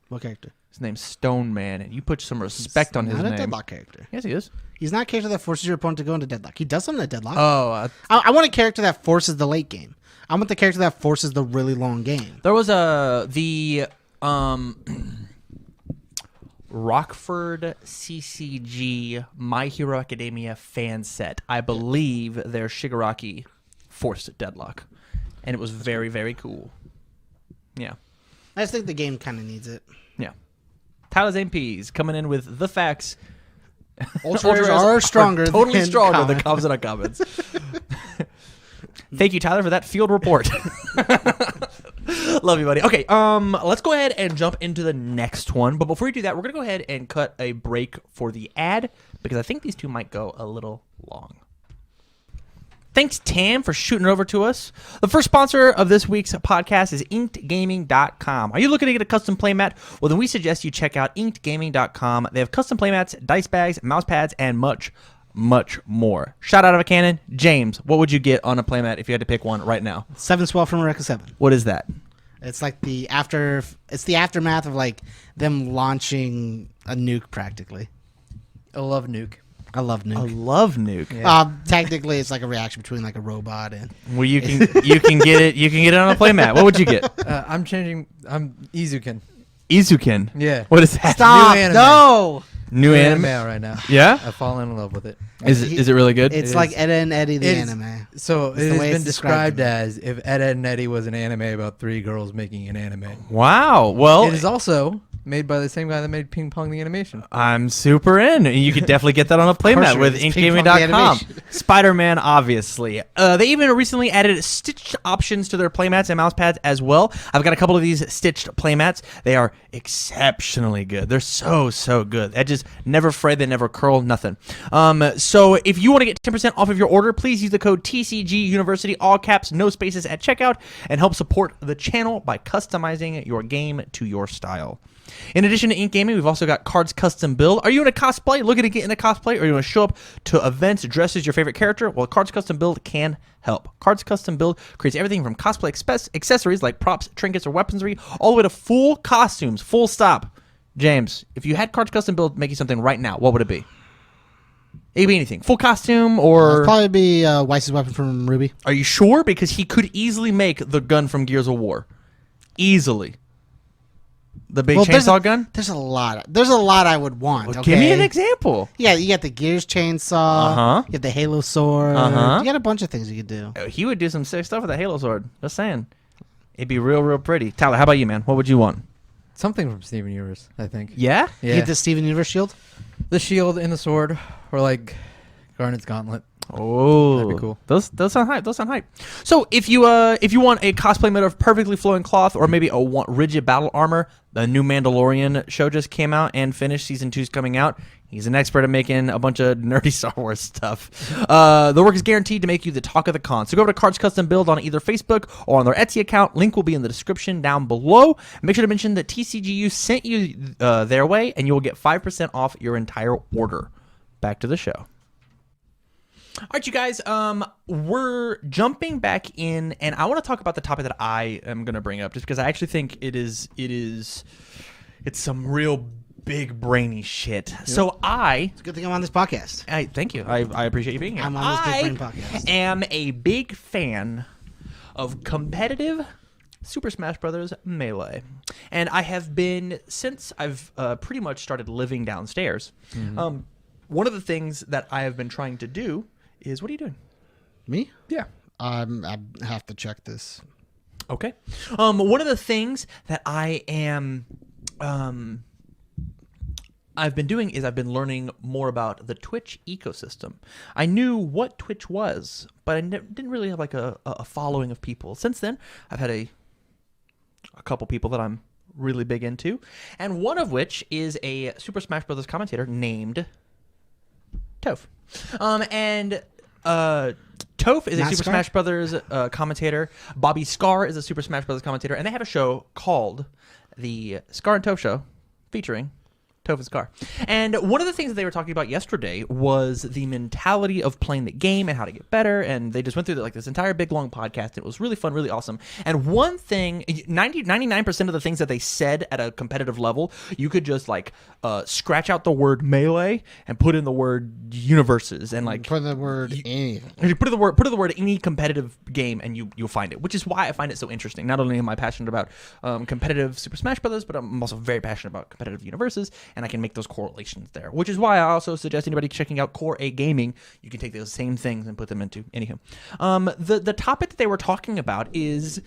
Speaker 1: What character?
Speaker 2: His name's Stone Man, and you put some respect on his
Speaker 1: Not a
Speaker 2: name.
Speaker 1: Deadlock character.
Speaker 2: Yes, he is.
Speaker 1: He's not a character that forces your opponent to go into Deadlock. He does something at Deadlock.
Speaker 3: Oh,
Speaker 1: I want a character that forces the late game. I want the character that forces the really long game.
Speaker 2: There was the Rockford CCG My Hero Academia fan set. I believe their Shigaraki forced Deadlock, and it was very, very cool. Yeah.
Speaker 1: I just think the game kind of needs it.
Speaker 2: Yeah. Tyler's MPs coming in with the facts.
Speaker 1: Ultra rares are stronger.
Speaker 2: Totally
Speaker 1: than
Speaker 2: stronger
Speaker 1: common.
Speaker 2: than commons and uncommons. Thank you, Tyler, for that field report. Love you, buddy. Okay, let's go ahead and jump into the next one. But before we do that, we're gonna go ahead and cut a break for the ad because I think these two might go a little long. Thanks, Tam, for shooting it over to us. The first sponsor of this week's podcast is InkedGaming.com. Are you looking to get a custom playmat? Well, then we suggest you check out InkedGaming.com. They have custom playmats, dice bags, mouse pads, and much, much more. Shot out of a cannon. James, what would you get on a playmat if you had to pick one right now?
Speaker 1: 7 Swell from Eureka 7.
Speaker 2: What is that?
Speaker 1: It's like it's the aftermath of like them launching a nuke practically.
Speaker 3: I love Nuke.
Speaker 1: I love nuke.
Speaker 2: I love Nuke.
Speaker 3: Yeah.
Speaker 1: Technically, it's like a reaction between like a robot and.
Speaker 2: Well, you can get it. You can get it on a playmat. What would you get?
Speaker 3: I'm Izuken.
Speaker 2: Izuken.
Speaker 3: Yeah.
Speaker 2: What is that?
Speaker 1: Stop!
Speaker 3: New anime.
Speaker 1: No.
Speaker 2: New anime.
Speaker 3: right now.
Speaker 2: Yeah.
Speaker 3: I've fallen in love with it.
Speaker 2: Is it really good?
Speaker 1: It's
Speaker 3: It
Speaker 1: like
Speaker 3: is.
Speaker 1: Edda and Eddie the
Speaker 3: It is.
Speaker 1: anime.
Speaker 3: So
Speaker 1: It's
Speaker 3: it
Speaker 1: the
Speaker 3: has
Speaker 1: way
Speaker 3: been
Speaker 1: it's described
Speaker 3: described
Speaker 1: to me.
Speaker 3: as if Edda and Eddie was an anime about 3 girls making an anime.
Speaker 2: Wow. Well,
Speaker 3: It is also made by the same guy that made Ping Pong the animation.
Speaker 2: I'm super in. You could definitely get that on a playmat
Speaker 1: you
Speaker 2: with
Speaker 1: is. Ping Pong the
Speaker 2: inkgaming.com.
Speaker 1: animation.
Speaker 2: Spider-Man, obviously. They even recently added stitched options to their playmats and mouse pads as well. I've got a couple of these stitched playmats. They are exceptionally good. They're so, so good. Edges never fray, they never curl, nothing. So if you want to get 10% off of your order, please use the code TCG University, all caps, no spaces at checkout, and help support the channel by customizing your game to your style. In addition to Ink Gaming, we've also got Cards Custom Build. Are you in a cosplay? Looking to get in a cosplay? Or you want to show up to events dressed as your favorite character? Well, Cards Custom Build can help. Cards Custom Build creates everything from cosplay accessories like props, trinkets, or weaponry, all the way to full costumes, full stop. James, if you had Cards Custom Build make you something right now, what would it be? It could be anything. Full costume or...
Speaker 1: It'd probably be Weiss's weapon from Ruby.
Speaker 2: Are you sure? Because he could easily make the gun from Gears of War. Easily. The big chainsaw gun?
Speaker 1: There's a lot. There's a lot I would want.
Speaker 2: Well,
Speaker 1: Okay?
Speaker 2: give me an example.
Speaker 1: Yeah, you got the Gears chainsaw.
Speaker 2: Uh-huh.
Speaker 1: You got the Halo sword.
Speaker 2: Uh-huh.
Speaker 1: You got a bunch of things you could do.
Speaker 2: He would do some sick stuff with a Halo sword. Just saying. It'd be real, real pretty. Tyler, how about you, man? What would you want?
Speaker 3: Something from Steven Universe, I think.
Speaker 2: Yeah?
Speaker 1: You
Speaker 3: Yeah.
Speaker 1: get the Steven Universe shield.
Speaker 3: The shield and the sword, or like Garnet's gauntlet.
Speaker 2: Oh,
Speaker 3: That'd be cool.
Speaker 2: Those sound hype. Those sound hype. So if you want a cosplay made of perfectly flowing cloth or maybe rigid battle armor, the new Mandalorian show just came out and finished. Season 2's coming out. He's an expert at making a bunch of nerdy Star Wars stuff. The work is guaranteed to make you the talk of the con. So go over to Cards Custom Build on either Facebook or on their Etsy account. Link will be in the description down below. Make sure to mention that TCGU sent you their way, and you will get 5% off your entire order. Back to the show. All right, you guys, we're jumping back in, and I want to talk about the topic that I am going to bring up, just because I actually think it's some real big brainy shit. Yep. So
Speaker 1: it's a good thing I'm on this podcast.
Speaker 2: Thank you. I appreciate you being here.
Speaker 1: I'm on this big brain podcast.
Speaker 2: I am a big fan of competitive Super Smash Bros. Melee, and I have been since I've pretty much started living downstairs. Mm-hmm. One of the things that I have been trying to do is, what are you doing?
Speaker 1: Me?
Speaker 2: Yeah.
Speaker 1: I have to check this.
Speaker 2: Okay. One of the things that I've been doing is I've been learning more about the Twitch ecosystem. I knew what Twitch was, but I didn't really have like a following of people. Since then, I've had a couple people that I'm really big into, and one of which is a Super Smash Bros. Commentator named Toph. Toph is a Super Smash Brothers commentator. Bobby Scar is a Super Smash Brothers commentator, and they have a show called the Scar and Toph Show, featuring Toph and Scar. And one of the things that they were talking about yesterday was the mentality of playing the game and how to get better. And they just went through this entire big long podcast. It was really fun, really awesome. And one thing, 99% of the things that they said at a competitive level, you could just scratch out the word melee and put in the word UniVersus and
Speaker 1: put in the word anything.
Speaker 2: You put in the word any competitive game and you'll find it, which is why I find it so interesting. Not only am I passionate about competitive Super Smash Brothers, but I'm also very passionate about competitive UniVersus. And I can make those correlations there, which is why I also suggest anybody checking out Core A Gaming. You can take those same things and put them into. Anywho, the topic that they were talking about is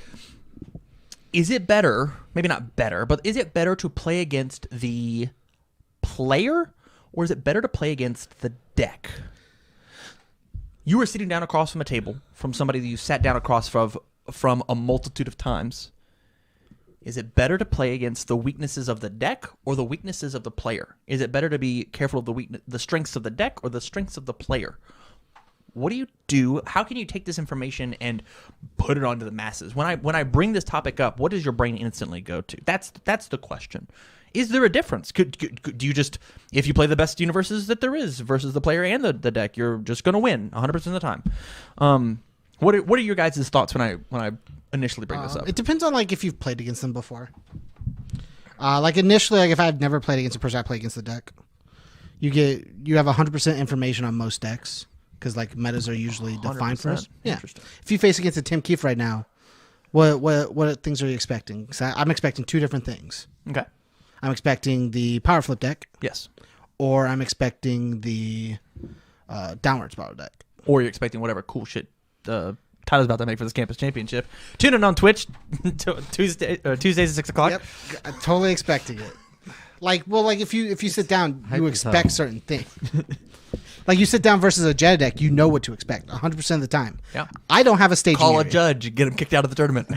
Speaker 2: it better, maybe not better, but is it better to play against the player or is it better to play against the deck? You were sitting down across from a table from somebody that you sat down across from a multitude of times. Is it better to play against the weaknesses of the deck or the weaknesses of the player? Is it better to be careful of the strengths of the deck or the strengths of the player? What do you do? How can you take this information and put it onto the masses? When I bring this topic up, what does your brain instantly go to? That's the question. Is there a difference? Do you just, if you play the best UniVersus that there is versus the player and the deck, you're just going to win 100% of the time? What are your guys' thoughts when I initially bring this up?
Speaker 1: It depends on if you've played against them before. Initially, if I've never played against a person, I play against the deck. You have 100% information on most decks because metas are usually defined for us. Yeah. If you face against a Tim Keefe right now, what things are you expecting? Because I'm expecting two different things.
Speaker 2: Okay. I'm
Speaker 1: expecting the power flip deck.
Speaker 2: Yes.
Speaker 1: Or I'm expecting the downward spiral deck.
Speaker 2: Or you're expecting whatever cool shit Tyler's about to make for this campus championship. Tune in on Twitch Tuesdays at 6 o'clock.
Speaker 1: Yep, I'm totally expecting it. If you sit down, you expect certain things. You sit down versus a Jedi deck, you know what to expect 100% of the time.
Speaker 2: Yeah.
Speaker 1: I don't have a staging area.
Speaker 2: Call a judge, get him kicked out of the tournament.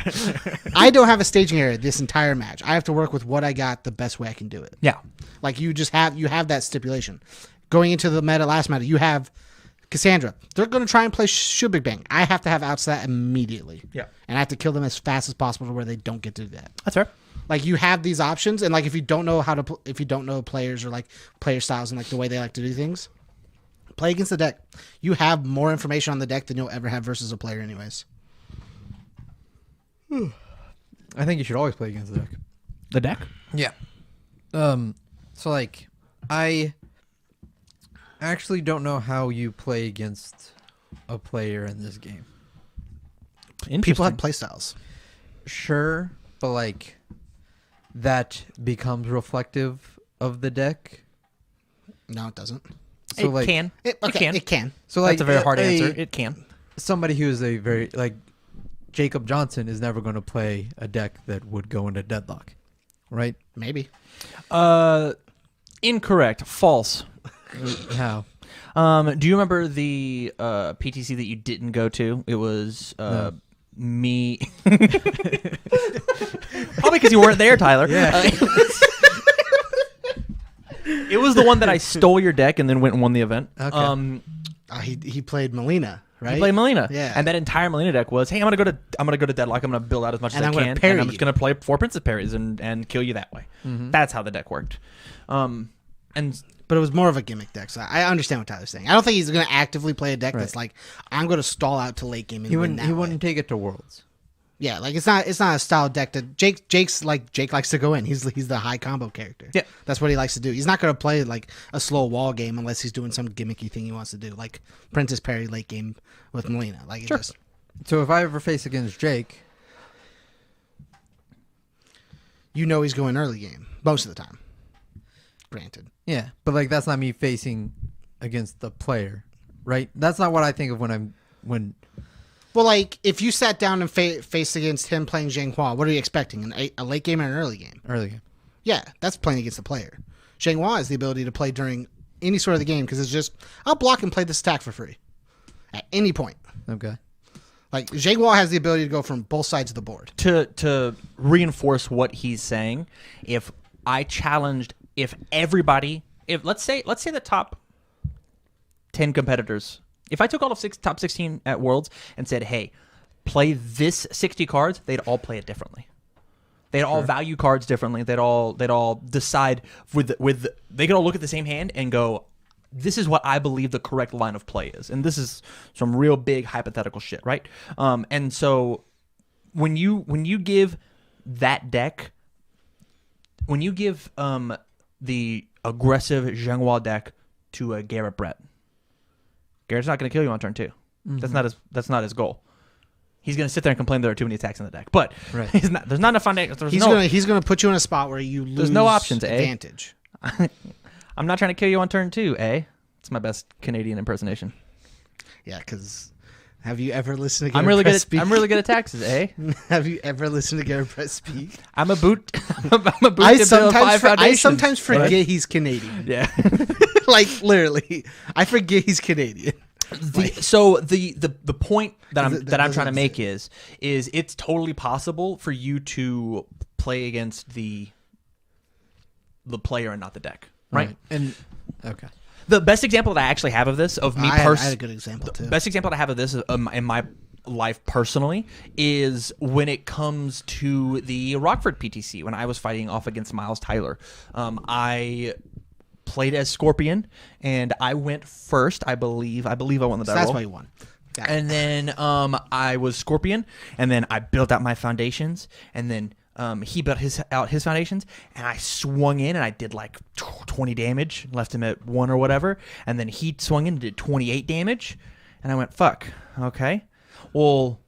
Speaker 1: I don't have a staging area this entire match. I have to work with what I got the best way I can do it.
Speaker 2: Yeah.
Speaker 1: You have that stipulation. Going into the last meta, you have Cassandra. They're going to try and play Shoot Big Bang. I have to have outs that immediately.
Speaker 2: Yeah.
Speaker 1: And I have to kill them as fast as possible to where they don't get to do that.
Speaker 2: That's fair.
Speaker 1: You have these options, and if you don't know if you don't know players or player styles and the way they like to do things, play against the deck. You have more information on the deck than you'll ever have versus a player, anyways.
Speaker 3: I think you should always play against the deck.
Speaker 2: The deck?
Speaker 3: Yeah. I actually don't know how you play against a player in this game.
Speaker 1: People have play styles.
Speaker 3: Sure, but that becomes reflective of the deck.
Speaker 1: No, it doesn't.
Speaker 2: So it can.
Speaker 1: It can.
Speaker 3: So
Speaker 2: that's a very hard answer. It can.
Speaker 3: Somebody who is a very Jacob Johnson is never going to play a deck that would go into deadlock, right?
Speaker 1: Maybe.
Speaker 2: Incorrect. False.
Speaker 3: How?
Speaker 2: Do you remember the PTC that you didn't go to? It was me. Probably because you weren't there, Tyler.
Speaker 3: Yeah.
Speaker 2: It was the one that I stole your deck and then went and won the event.
Speaker 3: Okay.
Speaker 1: He played Melina, right?
Speaker 2: He played Melina.
Speaker 1: Yeah.
Speaker 2: And that entire Melina deck was, hey, I'm gonna go to Deadlock. I'm gonna build out as much
Speaker 1: And
Speaker 2: as
Speaker 1: I'm
Speaker 2: I
Speaker 1: gonna
Speaker 2: can,
Speaker 1: parry
Speaker 2: and I'm
Speaker 1: you.
Speaker 2: just gonna play 4 Princess parries and kill you that way. That's how the deck worked. And
Speaker 1: But it was more of a gimmick deck, so I understand what Tyler's saying. I don't think he's going to actively play a deck that's like, I'm going to stall out to late game and win that
Speaker 3: He
Speaker 1: way.
Speaker 3: wouldn't take it to Worlds.
Speaker 1: Yeah, like it's not a style deck that Jake likes to go in. He's the high combo character.
Speaker 2: Yeah.
Speaker 1: That's what he likes to do. He's not going to play like a slow wall game unless he's doing some gimmicky thing he wants to do, like Princess Parry late game with Melina. Like,
Speaker 2: Sure.
Speaker 3: So if I ever face against Jake,
Speaker 1: he's going early game most of the time. Granted.
Speaker 3: yeah, but like that's not me facing against the player, right? That's not what I think of when
Speaker 1: Well, like if you sat down and faced against him playing Zhang Hua, what are you expecting? A late game or an early game?
Speaker 3: early game.
Speaker 1: Yeah, that's playing against the player. Zhang Hua has the ability to play during any sort of the game because it's just, I'll block and play this attack for free at any point.
Speaker 3: Okay.
Speaker 1: Like, Zhang Hua has the ability to go from both sides of the board.
Speaker 2: to reinforce what he's saying, if I challenged, if let's say the top 10 competitors, if I took all of top 16 at Worlds and said, hey, play this 60 cards, they'd all play it differently. They'd all value cards differently. They'd all decide they could all look at the same hand and go, this is what I believe the correct line of play is. And this is some real big hypothetical shit, right? And so when you give that deck, when you give the aggressive Zheng Hua deck to a Garrett Brett, Garrett's not going to kill you on turn 2. Mm-hmm. That's not his goal. He's going to sit there and complain there are too many attacks in the deck, but there's not enough foundation.
Speaker 1: He's going to put you in a spot where you lose.
Speaker 2: There's no options.
Speaker 1: Advantage.
Speaker 2: I'm not trying to kill you on turn 2. It's my best Canadian impersonation.
Speaker 1: Yeah, because have you ever listened to
Speaker 2: I'm
Speaker 1: Garrett
Speaker 2: really
Speaker 1: Brett speak?
Speaker 2: I'm really good at taxes.
Speaker 1: Have you ever listened to Garrett Brett speak?
Speaker 2: I'm a boot. I'm a boot
Speaker 1: I
Speaker 2: to build 5
Speaker 1: sometimes
Speaker 2: foundations.
Speaker 1: forget he's Canadian.
Speaker 2: Yeah.
Speaker 1: Like literally, I forget he's Canadian.
Speaker 2: So the point that I'm
Speaker 1: doesn't
Speaker 2: trying to make is it's totally possible for you to play against the player and not the deck, right?
Speaker 3: And okay.
Speaker 2: The best example that I actually have of this, of me
Speaker 1: I had
Speaker 2: personally,
Speaker 1: a good example too.
Speaker 2: the best example that I have of this in my life personally is when it comes to the Rockford PTC when I was fighting off against Miles Tyler. I played as Scorpion and I went first. I believe I won the
Speaker 1: So
Speaker 2: battle.
Speaker 1: that's why you won. Got it.
Speaker 2: And then I was Scorpion, and then I built out my foundations, and then he built his foundations, and I swung in and I did like 20 damage, left him at 1 or whatever, and then he swung in and did 28 damage, and I went, fuck, okay. Well,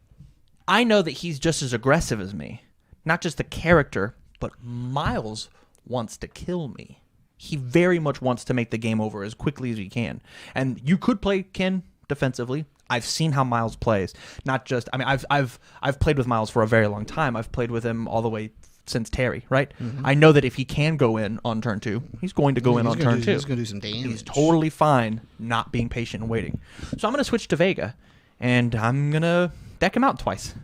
Speaker 2: I know that he's just as aggressive as me, not just the character, but Miles wants to kill me. He very much wants to make the game over as quickly as he can. And you could play Ken defensively. I've seen how Miles plays. Not just, I mean, I've played with Miles for a very long time. I've played with him all the way since Terry, right? Mm-hmm. I know that if he can go in on turn 2, he's going to go in on turn 2.
Speaker 1: He's going to do some damage.
Speaker 2: He's totally fine not being patient and waiting. So I'm going to switch to Vega, and I'm going to deck him out twice.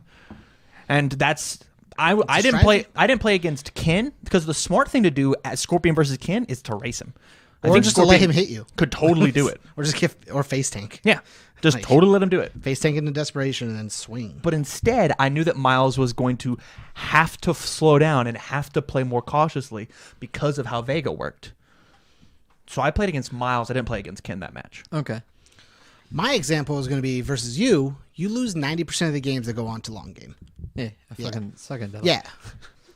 Speaker 2: And that's... I didn't play against Ken because the smart thing to do at Scorpion versus Ken is to race him.
Speaker 1: Or just to let him hit you.
Speaker 2: Could totally do it.
Speaker 1: or face tank.
Speaker 2: Yeah. Just totally let him do it.
Speaker 1: Face tank into desperation and then swing.
Speaker 2: But instead, I knew that Miles was going to have to slow down and have to play more cautiously because of how Vega worked. So I played against Miles. I didn't play against Ken that match.
Speaker 3: Okay.
Speaker 1: My example is going to be versus you. You lose 90% of the games that go on to long game.
Speaker 3: Yeah, I fucking suck at that.
Speaker 1: Yeah.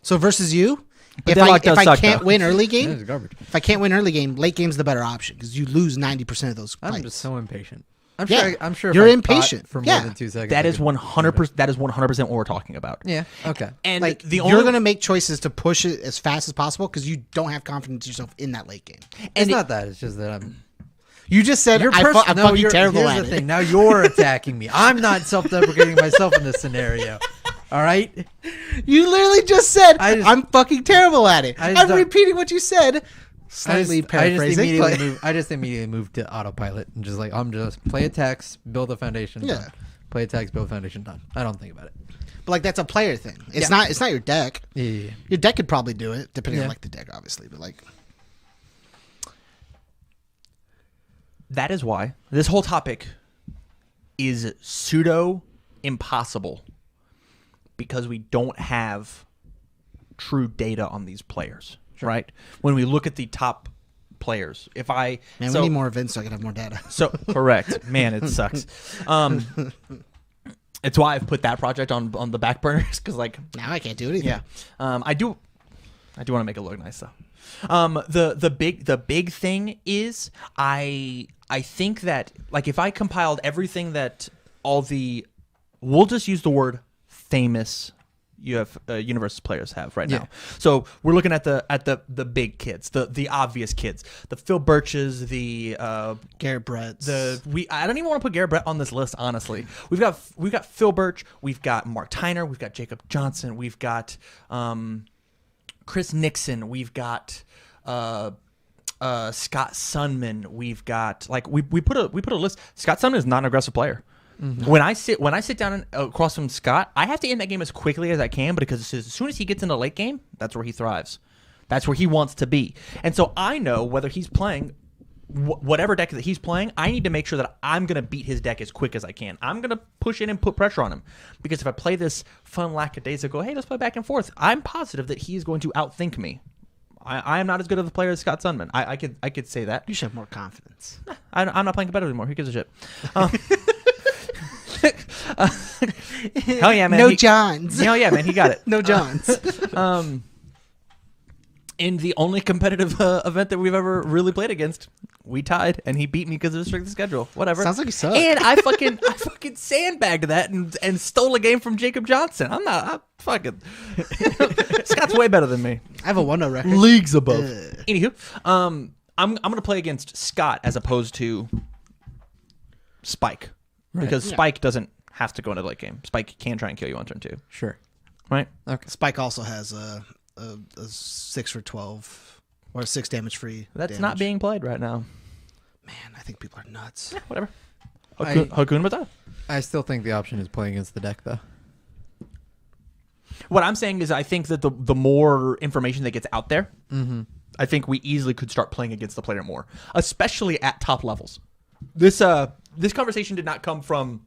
Speaker 1: So versus you,
Speaker 2: But
Speaker 1: if
Speaker 2: Deadlock does
Speaker 1: I
Speaker 2: suck,
Speaker 1: can't
Speaker 2: though.
Speaker 1: win early
Speaker 3: That
Speaker 1: game,
Speaker 3: is garbage.
Speaker 1: if I can't win early game, late game's the better option because you lose 90% of those fights.
Speaker 3: I'm just so impatient. I'm
Speaker 1: Yeah.
Speaker 3: sure. If
Speaker 1: You're
Speaker 3: I
Speaker 1: impatient.
Speaker 3: fought for
Speaker 1: Yeah.
Speaker 3: more than 2 seconds.
Speaker 2: That
Speaker 3: I
Speaker 2: is
Speaker 3: could
Speaker 2: 100%. That is 100% what we're talking about.
Speaker 3: Yeah. Okay.
Speaker 2: And
Speaker 1: Like
Speaker 2: the
Speaker 1: you're
Speaker 2: only
Speaker 1: going to make choices to push it as fast as possible because you don't have confidence in yourself in that late game.
Speaker 3: It's not that. It's just that I'm.
Speaker 1: You just said I'm
Speaker 3: No,
Speaker 1: fucking terrible
Speaker 3: here's
Speaker 1: at
Speaker 3: the
Speaker 1: it.
Speaker 3: thing. Now you're attacking me. I'm not self-deprecating myself in this scenario. All right.
Speaker 1: You literally just said
Speaker 3: I'm
Speaker 1: I'm fucking terrible at it. I'm
Speaker 3: don't-
Speaker 1: repeating what you said Slightly paraphrasing.
Speaker 3: I just immediately moved to autopilot and just like, I'm just play attacks, build a foundation.
Speaker 1: Yeah.
Speaker 3: Done. Play attacks, build a foundation. Done. I don't think about it.
Speaker 1: But like that's a player thing. It's
Speaker 3: Yeah.
Speaker 1: not. It's not your deck.
Speaker 3: Yeah.
Speaker 1: Your deck could probably do it, depending on
Speaker 3: Yeah.
Speaker 1: like the deck, obviously. But like,
Speaker 2: That is why this whole topic is pseudo impossible, because we don't have true data on these players, right? When we look at the top players, if I
Speaker 1: man,
Speaker 2: so,
Speaker 1: we need more events so I can have more data.
Speaker 2: so correct, man, it sucks. It's why I've put that project on the back burners, because like
Speaker 1: Now I can't do anything.
Speaker 2: yeah, I do want to make it look nice though. The big thing is I think that like if I compiled everything that all the, we'll just use the word famous UniVersus players have right now. So we're looking at the big kids, the obvious kids, the Phil Birches, the
Speaker 1: Garrett Bretts.
Speaker 2: I don't even want to put Garrett Brett on this list, honestly. We've got Phil Birch, we've got Mark Tyner, we've got Jacob Johnson, we've got Chris Nixon, we've got Scott Sunman, we've got like we put a list. Scott Sunman is not an aggressive player. Mm-hmm. When I sit down and across from Scott, I have to end that game as quickly as I can, because as soon as he gets into late game, that's where he thrives. That's where he wants to be. And so I know whether he's playing whatever deck that he's playing, I need to make sure that I'm going to beat his deck as quick as I can. I'm going to push in and put pressure on him, because if I play this fun lackadaisical, hey, let's play back and forth, I'm positive that he's going to outthink me. I am not as good of a player as Scott Sunman. I could say that.
Speaker 1: You should have more confidence.
Speaker 2: I'm not playing competitive anymore. Who gives a shit? Hell yeah, man.
Speaker 1: No Johns.
Speaker 2: Hell yeah, man. He got it.
Speaker 1: No Johns.
Speaker 2: In the only competitive event that we've ever really played against, we tied, and he beat me because of the strength of schedule. Whatever.
Speaker 1: Sounds like you suck.
Speaker 2: And I fucking sandbagged that and stole a game from Jacob Johnson. I'm fucking. Scott's way better than me.
Speaker 1: I have a 1-0 record.
Speaker 2: Leagues above. Anywho, I'm gonna play against Scott as opposed to Spike, because Spike doesn't have to go into the late game. Spike can try and kill you on turn 2.
Speaker 3: Sure.
Speaker 2: Right?
Speaker 3: Okay.
Speaker 1: Spike also has a 6 for 12 or 6 damage free.
Speaker 2: That's not being played right now.
Speaker 1: Man, I think people are nuts.
Speaker 2: Yeah, whatever. Hakuna Matata.
Speaker 3: I still think the option is playing against the deck, though.
Speaker 2: What I'm saying is I think that the more information that gets out there, I think we easily could start playing against the player more, especially at top levels. This conversation did not come from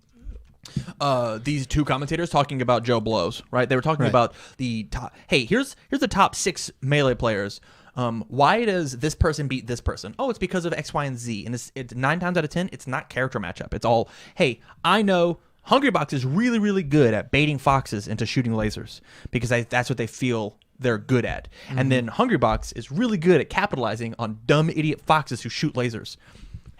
Speaker 2: these two commentators talking about Joe Blows, right? They were talking about the top. Hey, here's the top 6 melee players. Why does this person beat this person? Oh, it's because of X, Y, and Z. And it's 9 times out of 10, it's not character matchup. It's all, hey, I know Hungrybox is really, really good at baiting foxes into shooting lasers, because that's what they feel they're good at. And then Hungrybox is really good at capitalizing on dumb idiot foxes who shoot lasers.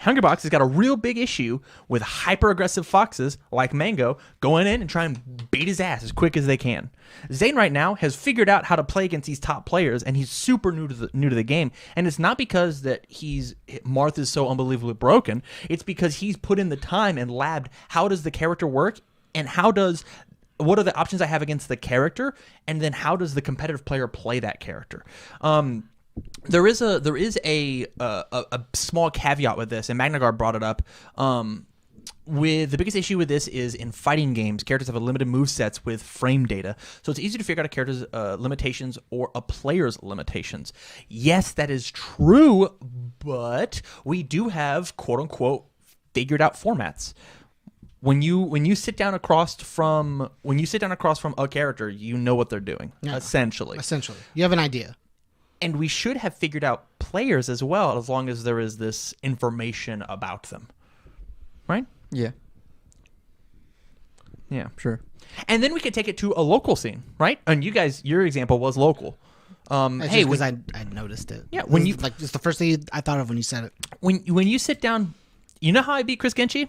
Speaker 2: Hungrybox has got a real big issue with hyper-aggressive foxes like Mango going in and trying to beat his ass as quick as they can. Zane right now has figured out how to play against these top players, and he's super new to the game. And it's not because that Marth is so unbelievably broken. It's because he's put in the time and labbed how does the character work, and what are the options I have against the character, and then how does the competitive player play that character. There is a small caveat with this, and Magnagar brought it up. With the biggest issue with this is in fighting games, characters have a limited move sets with frame data, so it's easy to figure out a character's limitations or a player's limitations. Yes, that is true, but we do have quote unquote figured out formats. When you sit down across from a character, you know what they're doing, essentially.
Speaker 1: Essentially, you have an idea.
Speaker 2: And we should have figured out players as well, as long as there is this information about them. Right?
Speaker 3: Yeah.
Speaker 2: Yeah.
Speaker 3: Sure.
Speaker 2: And then we could take it to a local scene, right? And you guys, your example was local.
Speaker 1: Hey, because I noticed it.
Speaker 2: Yeah,
Speaker 1: it's the first thing I thought of when you said it.
Speaker 2: When you sit down, you know how I beat Chris Genchi?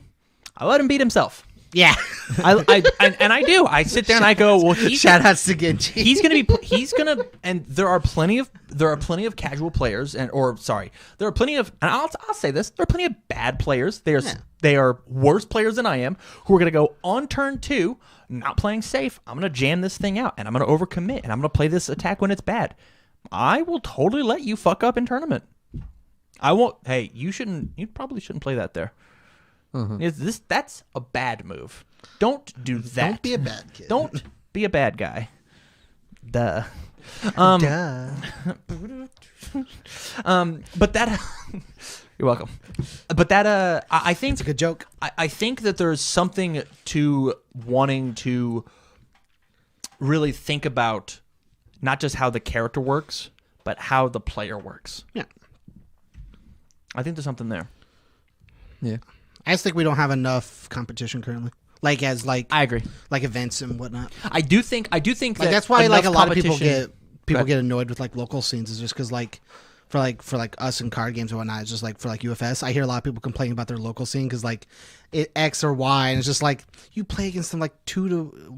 Speaker 2: I let him beat himself.
Speaker 1: Yeah,
Speaker 2: I do. I sit there and I go, well,
Speaker 1: shout outs to Genji.
Speaker 2: And there are plenty of casual players, there are plenty of, and I'll say this, there are plenty of bad players. They are worse players than I am, who are going to go on turn 2, not playing safe. I'm going to jam this thing out, and I'm going to overcommit, and I'm going to play this attack when it's bad. I will totally let you fuck up in tournament. I won't. Hey, you shouldn't. You probably shouldn't play that there. That's a bad move. Don't do that.
Speaker 1: Don't be a bad kid.
Speaker 2: Don't be a bad guy. Duh.
Speaker 1: Duh.
Speaker 2: But that. You're welcome. But that. I think
Speaker 1: It's a good joke.
Speaker 2: I think that there's something to wanting to really think about not just how the character works, but how the player works.
Speaker 1: Yeah.
Speaker 2: I think there's something there.
Speaker 3: Yeah.
Speaker 1: I just think we don't have enough competition currently. Like
Speaker 2: I agree.
Speaker 1: like events and whatnot.
Speaker 2: I do think
Speaker 1: Like
Speaker 2: that
Speaker 1: that's why like a
Speaker 2: enough
Speaker 1: lot of people
Speaker 2: competition-
Speaker 1: get annoyed with like local scenes is just because like for us in card games and whatnot, it's just like for like UFS, I hear a lot of people complaining about their local scene because like it X or Y, and it's just like you play against them like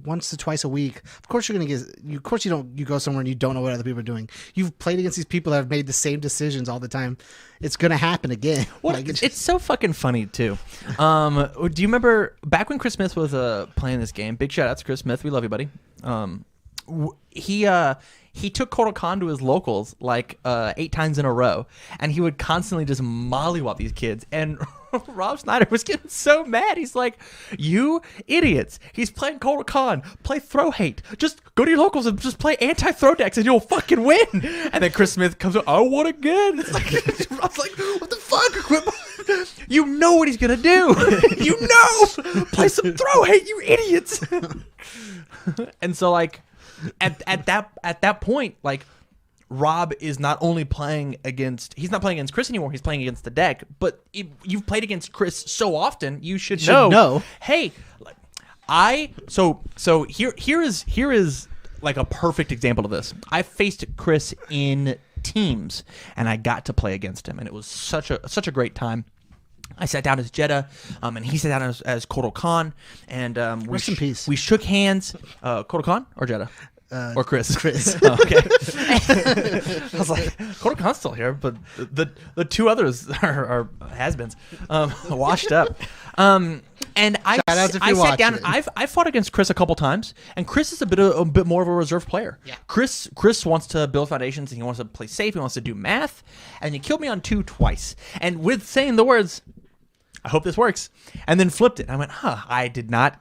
Speaker 1: once to twice a week. Of course you're gonna of course you go somewhere and you don't know what other people are doing. You've played against these people that have made the same decisions all the time. It's gonna happen again.
Speaker 2: Well,
Speaker 1: Like,
Speaker 2: it's so fucking funny too. Do you remember back when Chris Smith was playing this game? Big shout out to Chris Smith. We love you, buddy. He took Kotal Khan to his locals like 8 times in a row, and he would constantly just mollywop these kids. And Rob Snyder was getting so mad. He's like, "You idiots! He's playing Kotal Khan. Play throw hate. Just go to your locals and just play anti-throw decks, and you'll fucking win." And then Chris Smith comes up, "I won again." It's like Rob's like, "What the fuck? You know what he's gonna do. You know. Play some throw hate, you idiots." And so like. At that point, like Rob is not only playing against he's not playing against Chris anymore, he's playing against the deck. But you've played against Chris so often, you should know. Hey, so here is like a perfect example of this. I faced Chris in teams, and I got to play against him, and it was such a great time. I sat down as Jeddah, and he sat down as Kotal Khan, and
Speaker 1: Rest in peace.
Speaker 2: We shook hands. Kotal Khan or Jeddah? Or Chris?
Speaker 1: Chris.
Speaker 2: Oh, okay. I was like, Kotal Khan's still here, but the two others are has-beens, washed up. And I sat down, and I fought against Chris a couple times, and Chris is a bit more of a reserve player.
Speaker 1: Yeah.
Speaker 2: Chris wants to build foundations, and he wants to play safe. He wants to do math, and he killed me on 2 twice. And with saying the words, "I hope this works," and then flipped it. And I went, I did not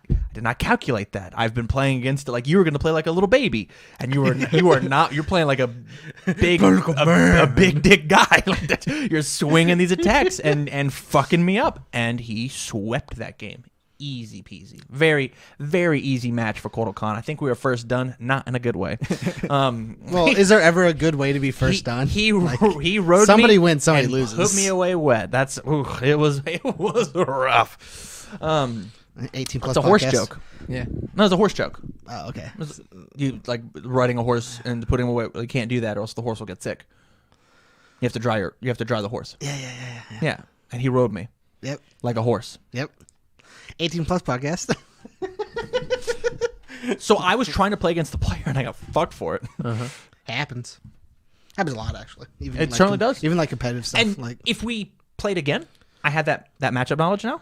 Speaker 2: calculate that. I've been playing against it like you were going to play like a little baby, and you are not. You're playing like a big a big dick guy. Like that. You're swinging these attacks and fucking me up. And he swept that game. Easy peasy. Very, very easy match for Kotal Khan. I think we were first done, not in a good way.
Speaker 1: Well, is there ever a good way to be first done?
Speaker 2: He rode
Speaker 1: somebody
Speaker 2: me
Speaker 1: wins, somebody
Speaker 2: and
Speaker 1: loses.
Speaker 2: Put me away wet. It was rough.
Speaker 1: 18 plus.
Speaker 2: It's a horse
Speaker 1: podcast.
Speaker 2: joke.
Speaker 3: Yeah.
Speaker 2: No, it's a horse joke.
Speaker 1: Oh, okay.
Speaker 2: You like riding a horse and putting him away. You can't do that, or else the horse will get sick. You have to dry the horse.
Speaker 1: Yeah.
Speaker 2: And he rode me.
Speaker 1: Yep.
Speaker 2: Like a horse.
Speaker 1: Yep. 18 plus podcast.
Speaker 2: So I was trying to play against the player, and I got fucked for it.
Speaker 1: Happens a lot, actually. Even
Speaker 2: It certainly does.
Speaker 1: Even like competitive stuff.
Speaker 2: And
Speaker 1: like
Speaker 2: if we played again, I had that matchup knowledge now,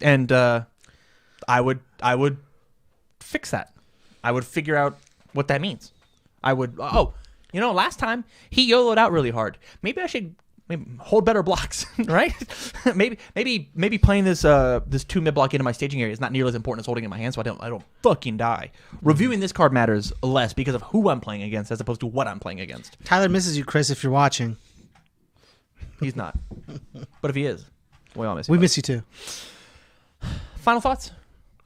Speaker 2: and I would fix that. I would figure out what that means. I would. Last time he YOLO'd out really hard. Maybe I should hold better blocks, right? maybe playing this 2 mid block into my staging area is not nearly as important as holding it in my hand, so I don't fucking die. Reviewing this card matters less because of who I'm playing against as opposed to what I'm playing against.
Speaker 1: Tyler misses you, Chris, if you're watching.
Speaker 2: He's not, but if he is, we all miss you.
Speaker 1: We miss you too.
Speaker 2: Final thoughts?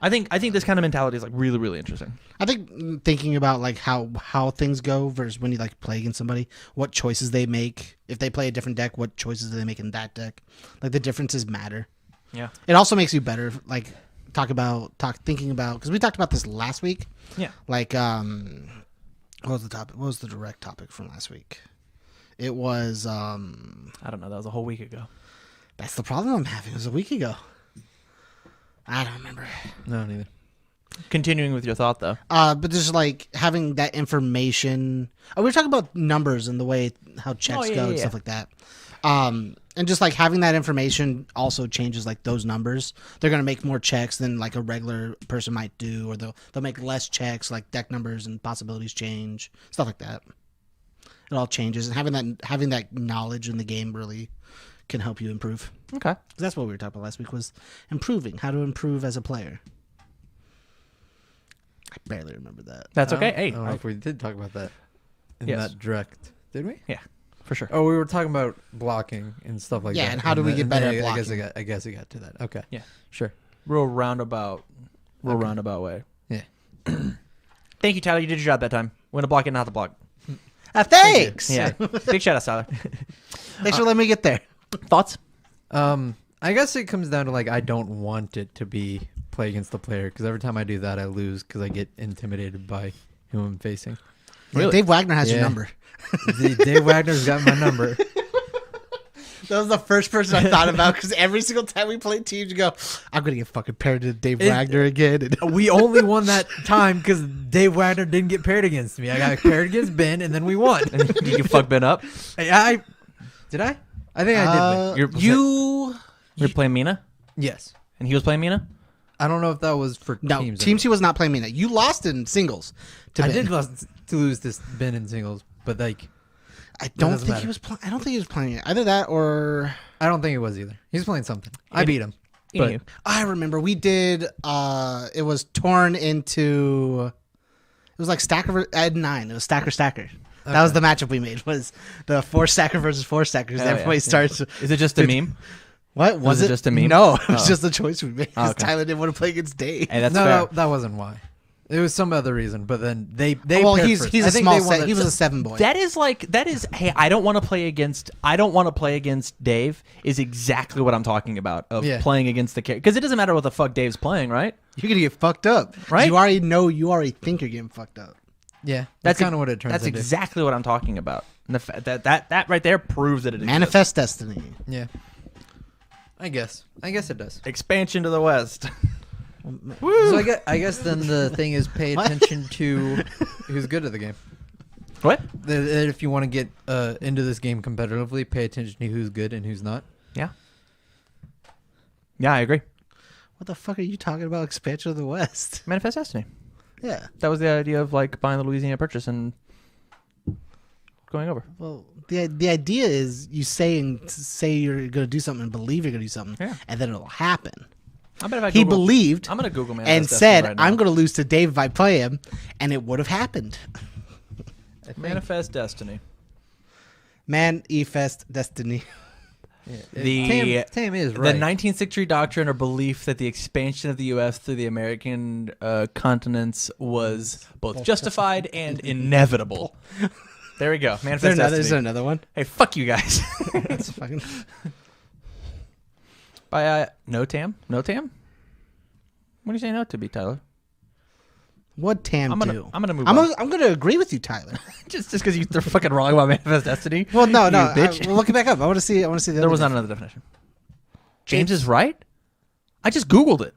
Speaker 2: I think this kind of mentality is like really, really interesting.
Speaker 1: I think thinking about like how things go versus when you like play against somebody, what choices they make. If they play a different deck, what choices do they make in that deck? Like the differences matter.
Speaker 2: Yeah.
Speaker 1: It also makes you better. Like thinking about because we talked about this last week.
Speaker 2: Yeah.
Speaker 1: Like what was the topic? What was the direct topic from last week? It was
Speaker 2: I don't know. That was a whole week ago.
Speaker 1: That's the problem I'm having. It was a week ago. I don't remember.
Speaker 3: No, neither.
Speaker 2: Continuing with your thought, though.
Speaker 1: But just like having that information. Oh, we were talking about numbers and the way how checks go and stuff like that. And just like having that information also changes like those numbers. They're gonna make more checks than like a regular person might do, or they'll make less checks. Like deck numbers and possibilities change, stuff like that. It all changes, and having that knowledge in the game really can help you improve.
Speaker 2: Okay.
Speaker 1: That's what we were talking about last week, was improving, how to improve as a player. I barely remember that.
Speaker 2: That's okay. Hey.
Speaker 3: I don't know if we did talk about that in
Speaker 2: Yes.
Speaker 3: that direct. Did we?
Speaker 2: Yeah, for sure.
Speaker 3: Oh, we were talking about blocking and stuff like that.
Speaker 1: Yeah, and how do we get better at
Speaker 3: I
Speaker 1: blocking?
Speaker 3: guess I got to that. Okay.
Speaker 2: Yeah.
Speaker 3: Sure.
Speaker 2: Real roundabout way.
Speaker 3: Yeah.
Speaker 2: Thank you, Tyler. You did your job that time. We're going to block it, not the block.
Speaker 1: Thanks.
Speaker 2: Yeah. Big shout out, Tyler.
Speaker 1: Thanks for letting me get there.
Speaker 2: Thoughts?
Speaker 3: I guess it comes down to like I don't want it to be play against the player because every time I do that I lose because I get intimidated by who I'm facing.
Speaker 1: Yeah, Dave Wagner has your
Speaker 3: Yeah.
Speaker 1: number.
Speaker 3: Dave Wagner's got my number.
Speaker 1: That was the first person I thought about because every single time we played teams, you go, I'm going to get fucking paired to Dave Wagner again. And
Speaker 3: We only won that time because Dave Wagner didn't get paired against me. I got paired against Ben and then we won.
Speaker 2: Did you fuck Ben up?
Speaker 3: Did I? I think I did. Ben.
Speaker 2: You're playing Mina?
Speaker 3: Yes.
Speaker 2: And he was playing Mina?
Speaker 3: I don't know if that was for
Speaker 1: no,
Speaker 3: teams.
Speaker 1: teams he was not playing me. You lost in singles to
Speaker 3: I
Speaker 1: Ben.
Speaker 3: did lose this Ben in singles, but like
Speaker 1: I don't
Speaker 3: doesn't
Speaker 1: think
Speaker 3: matter.
Speaker 1: he was I don't think he was playing it. Either that or
Speaker 3: I don't think it was either. He was playing something. I beat him.
Speaker 2: Anywho.
Speaker 1: I remember we did it was torn into it was like stacker at 9. It was stacker. That was the matchup we made, was the 4-stacker versus 4-stackers.
Speaker 2: Oh,
Speaker 1: Everybody
Speaker 2: yeah.
Speaker 1: starts
Speaker 2: Is it just a meme?
Speaker 1: What was
Speaker 2: it just a meme?
Speaker 1: No, it was
Speaker 2: Oh.
Speaker 1: just a choice we made because
Speaker 2: okay.
Speaker 1: Tyler didn't want to play against Dave.
Speaker 2: Hey, that's
Speaker 3: No,
Speaker 2: fair.
Speaker 3: that wasn't why. It was some other reason, but then they
Speaker 1: well,
Speaker 3: paired
Speaker 1: he's
Speaker 3: first.
Speaker 1: he's
Speaker 3: I
Speaker 1: a
Speaker 3: think
Speaker 1: small
Speaker 3: they won
Speaker 1: set.
Speaker 3: that-
Speaker 1: He was a 7 boy.
Speaker 2: That is hey, I don't want to play against Dave is exactly what I'm talking about of
Speaker 3: Yeah.
Speaker 2: playing against the character. Because it doesn't matter what the fuck Dave's playing, right?
Speaker 1: You're gonna get fucked up,
Speaker 2: Right?
Speaker 1: You already think you're getting fucked up.
Speaker 3: Yeah, that's kind of what it turns
Speaker 2: That's
Speaker 3: into.
Speaker 2: exactly what I'm talking about. And that right there proves that it exists.
Speaker 1: Manifest destiny.
Speaker 3: Yeah, I guess it does.
Speaker 2: Expansion to the west.
Speaker 3: So I guess then the thing is pay attention to who's good at the game.
Speaker 2: What?
Speaker 3: That if you want to get into this game competitively, pay attention to who's good and who's not.
Speaker 2: Yeah. Yeah, I agree.
Speaker 1: What the fuck are you talking about? Expansion of the West.
Speaker 2: Manifest Destiny.
Speaker 1: Yeah.
Speaker 2: That was the idea of like buying the Louisiana Purchase and going over.
Speaker 1: Well, the idea is you say you're gonna do something and believe you're gonna do something,
Speaker 2: Yeah.
Speaker 1: and then it'll happen.
Speaker 2: I bet if I
Speaker 1: He
Speaker 2: Google,
Speaker 1: believed
Speaker 2: I'm gonna Google Manifest
Speaker 1: and
Speaker 2: Destiny
Speaker 1: said,
Speaker 2: right now.
Speaker 1: "I'm gonna lose to Dave if I play him," and it would have happened.
Speaker 2: Manifest Destiny.
Speaker 1: Manifest destiny.
Speaker 2: The
Speaker 3: Tam is
Speaker 2: The
Speaker 3: right.
Speaker 2: 19th century doctrine or belief that the expansion of the U.S. through the American continents was both justified and inevitable. There we go. Manifest
Speaker 1: Is there
Speaker 2: Destiny.
Speaker 1: another one?
Speaker 2: Hey, fuck you guys.
Speaker 1: That's fucking.
Speaker 2: By no Tam? No Tam? What do you say no to be, Tyler?
Speaker 1: What Tam
Speaker 2: I'm gonna
Speaker 1: do?
Speaker 2: move on.
Speaker 1: I'm gonna agree with you, Tyler.
Speaker 2: just because you're fucking wrong about Manifest Destiny.
Speaker 1: Well, no,
Speaker 2: You bitch.
Speaker 1: we'll look it back up. I want to see. The
Speaker 2: There
Speaker 1: other
Speaker 2: was not
Speaker 1: thing.
Speaker 2: another definition. James is right? I just Googled it.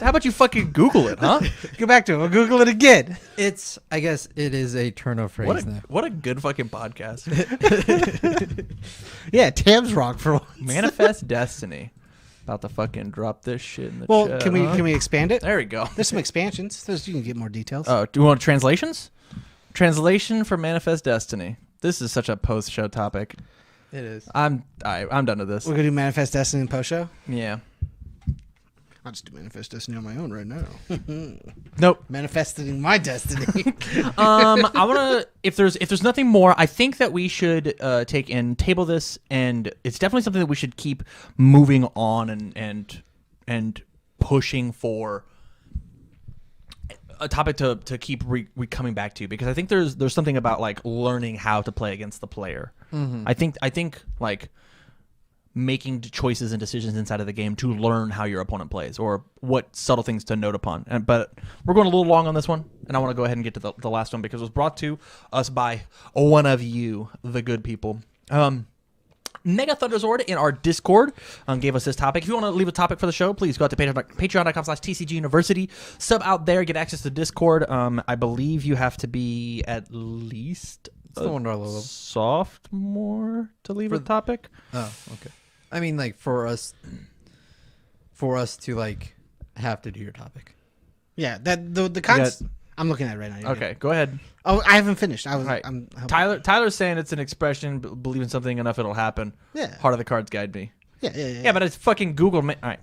Speaker 2: How about you fucking Google it, huh?
Speaker 1: Go back to it. We'll Google it again.
Speaker 3: I guess it is a turn of phrase now.
Speaker 2: What a good fucking podcast.
Speaker 1: Yeah, Tam's wrong for once.
Speaker 2: Manifest Destiny. About to fucking drop this shit in the
Speaker 1: Well,
Speaker 2: chat.
Speaker 1: can
Speaker 2: huh?
Speaker 1: we expand it?
Speaker 2: There we go.
Speaker 1: There's some expansions. You can get more details.
Speaker 2: Oh, do you want translations? Translation for Manifest Destiny. This is such a post-show topic.
Speaker 3: It is.
Speaker 2: I'm done with this.
Speaker 1: We're gonna do Manifest Destiny in post show.
Speaker 2: Yeah.
Speaker 1: I'll just do Manifest Destiny on my own right now.
Speaker 2: Nope.
Speaker 1: Manifesting my destiny.
Speaker 2: I wanna if there's nothing more, I think that we should take and table this, and it's definitely something that we should keep moving on and pushing for a topic to keep coming back to, because I think there's something about like learning how to play against the player.
Speaker 3: Mm-hmm.
Speaker 2: I think like making choices and decisions inside of the game to learn how your opponent plays or what subtle things to note upon. But we're going a little long on this one, and I want to go ahead and get to the last one because it was brought to us by one of you, the good people. Mega Thunderzord in our Discord gave us this topic. If you want to leave a topic for the show, please go out to patreon.com/TCGUniversity. Sub out there, get access to Discord. I believe you have to be at least
Speaker 3: It's the $1 level.
Speaker 2: sophomore to leave a topic.
Speaker 3: Oh, okay. I mean, like for us to like have to do your topic.
Speaker 1: Yeah, that the
Speaker 2: got-
Speaker 1: I'm looking at it right now. You're
Speaker 2: Okay,
Speaker 1: good.
Speaker 2: go ahead.
Speaker 1: Oh, I haven't finished. I was.
Speaker 2: All right.
Speaker 1: I'm
Speaker 2: Tyler's saying it's an expression, believe in something enough, it'll happen.
Speaker 1: Yeah.
Speaker 2: Heart of the cards guide me.
Speaker 1: Yeah.
Speaker 2: Yeah, but it's fucking Google. All right.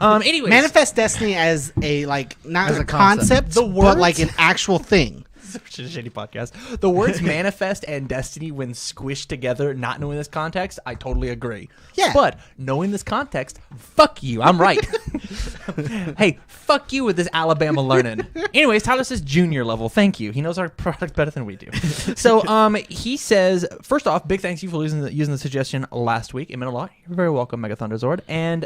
Speaker 2: Anyways.
Speaker 1: Manifest Destiny as a not
Speaker 3: As
Speaker 1: as
Speaker 3: a
Speaker 1: a concept,
Speaker 2: The
Speaker 1: but
Speaker 2: words?
Speaker 1: like an actual thing.
Speaker 2: Such a shitty podcast. The words manifest and destiny, when squished together, not knowing this context, I totally agree.
Speaker 1: Yeah.
Speaker 2: But knowing this context, fuck you. I'm right. Hey, fuck you with this Alabama learning. Anyways, Tyler says junior level. Thank you. He knows our product better than we do. So he says, first off, big thanks you for using the suggestion last week. It meant a lot. You're very welcome, Mega Thunderzord. And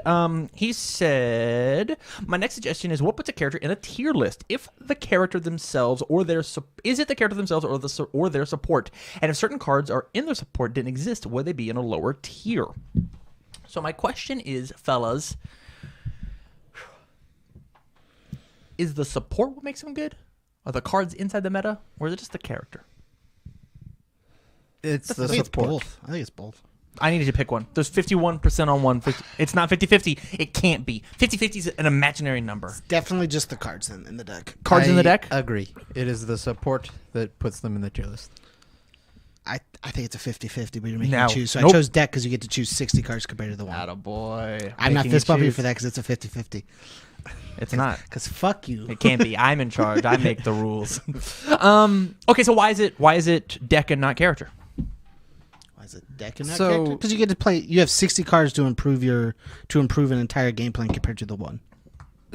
Speaker 2: he said, my next suggestion is what puts a character in a tier list? If the character themselves or their is it the character themselves or their support? And if certain cards are in their support didn't exist, would they be in a lower tier? So my question is, fellas, is the support what makes them good? Are the cards inside the meta, or is it just the character?
Speaker 3: It's the
Speaker 1: I think it's
Speaker 3: support.
Speaker 1: both. I think it's both.
Speaker 2: I need you to pick one. There's 51% on one. It's not 50-50. It can't be. 50-50 is an imaginary number.
Speaker 1: Definitely just the cards in the deck.
Speaker 2: Cards in the deck?
Speaker 3: Agree. It is the support that puts them in the tier list.
Speaker 1: I think it's a 50-50, but you're making
Speaker 2: Now,
Speaker 1: me choose. So
Speaker 2: nope.
Speaker 1: I chose deck because you get to choose 60 cards compared to the one.
Speaker 2: Attaboy.
Speaker 1: I'm not
Speaker 2: Making
Speaker 1: fist
Speaker 2: you
Speaker 1: bumping you
Speaker 2: choose.
Speaker 1: for that because it's a 50-50.
Speaker 2: It's not.
Speaker 1: Because fuck you.
Speaker 2: It can't be. I'm in charge. I make the rules. Okay, so why is it deck and not character?
Speaker 1: Why is it deck and not
Speaker 3: So-
Speaker 1: character? Because you get to play. You have 60 cards to improve an entire game plan compared to the one.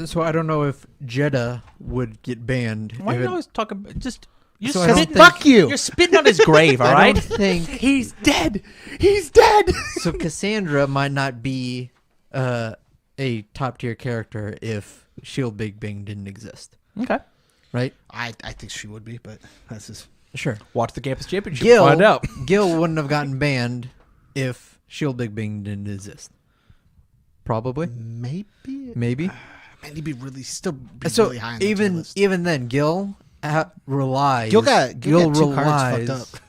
Speaker 3: So I don't know if Jeddah would get banned.
Speaker 2: Why
Speaker 3: if
Speaker 2: do you
Speaker 3: it-
Speaker 2: always talk about just you're
Speaker 3: So I don't
Speaker 2: spitting,
Speaker 3: think-
Speaker 1: Fuck you.
Speaker 2: You're spitting on his grave, all
Speaker 3: I
Speaker 2: right?
Speaker 3: don't think
Speaker 2: He's dead. He's dead.
Speaker 3: so. Cassandra might not be a top tier character if Shield Big Bang didn't exist,
Speaker 2: Okay.
Speaker 3: right?
Speaker 1: I think she would be, but that's just.
Speaker 3: Sure.
Speaker 2: Watch the Campus Championship.
Speaker 3: Gil,
Speaker 2: Find out.
Speaker 3: Gil wouldn't have gotten banned if Shield Big Bang didn't exist. Probably,
Speaker 1: Maybe.
Speaker 3: maybe.
Speaker 1: Man, he'd be really
Speaker 3: So
Speaker 1: really high on the tier list.
Speaker 3: even then, Gil relies.
Speaker 1: Gil got two cards
Speaker 3: relies
Speaker 1: fucked up.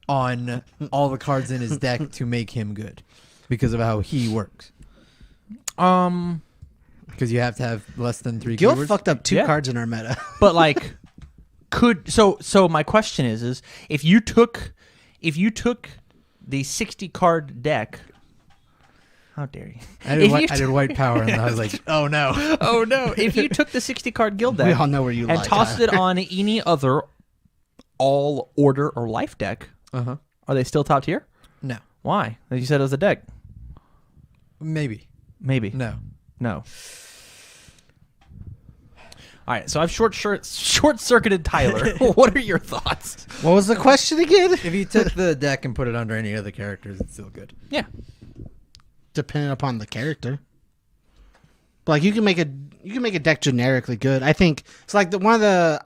Speaker 3: on all the cards in his deck to make him good because of how he works. Because you have to have less than 3
Speaker 1: Gil
Speaker 3: keywords.
Speaker 1: fucked up 2
Speaker 2: Yeah.
Speaker 1: cards in our meta.
Speaker 2: But like, so my question is if you took the 60 card deck, how dare you?
Speaker 3: I
Speaker 2: If
Speaker 3: did white power, and I was like, oh no.
Speaker 2: Oh no! If you took the 60 card guild deck,
Speaker 1: We all know where you
Speaker 2: and
Speaker 1: lie,
Speaker 2: tossed
Speaker 1: Tyler.
Speaker 2: it on any other all order or life deck,
Speaker 3: Uh-huh.
Speaker 2: are they still top tier?
Speaker 3: No.
Speaker 2: Why? You said it was a deck.
Speaker 3: Maybe.
Speaker 2: Maybe.
Speaker 3: No.
Speaker 2: No. All right, so I've short circuited Tyler. What are your thoughts?
Speaker 1: What was the question again?
Speaker 3: If you took the deck and put it under any other characters, it's still good.
Speaker 2: Yeah.
Speaker 1: Depending upon the character. But like you can make a deck generically good. I think it's like one of the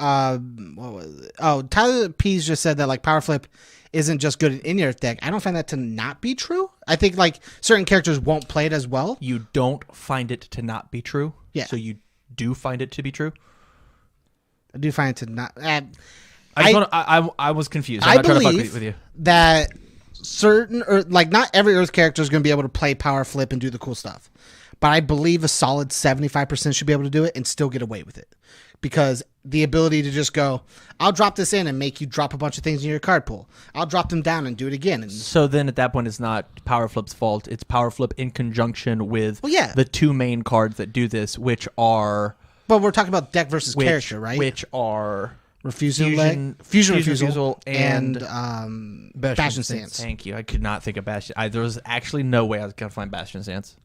Speaker 1: what was it? Oh, Tyler Pease just said that like Power Flip isn't just good in your deck. I don't find that to not be true. I think like certain characters won't play it as well.
Speaker 2: You don't find it to not be true.
Speaker 1: Yeah.
Speaker 2: So you do find it to be true.
Speaker 1: I do find it to not.
Speaker 2: I was confused. I'm
Speaker 1: I
Speaker 2: not trying to fuck
Speaker 1: believe
Speaker 2: with you.
Speaker 1: that certain or like not every Earth character is going to be able to play Power Flip and do the cool stuff, but I believe a solid 75% should be able to do it and still get away with it, because the ability to just go, I'll drop this in and make you drop a bunch of things in your card pool. I'll drop them down and do it again. And
Speaker 2: So then at that point, it's not Power Flip's fault. It's Power Flip in conjunction with the 2 main cards that do this, which are...
Speaker 1: But we're talking about deck versus character, right?
Speaker 2: Which are...
Speaker 1: Fusion Refusal and Bastion Stance.
Speaker 2: Thank you. I could not think of Bastion. There was actually no way I was going to find Bastion Stance.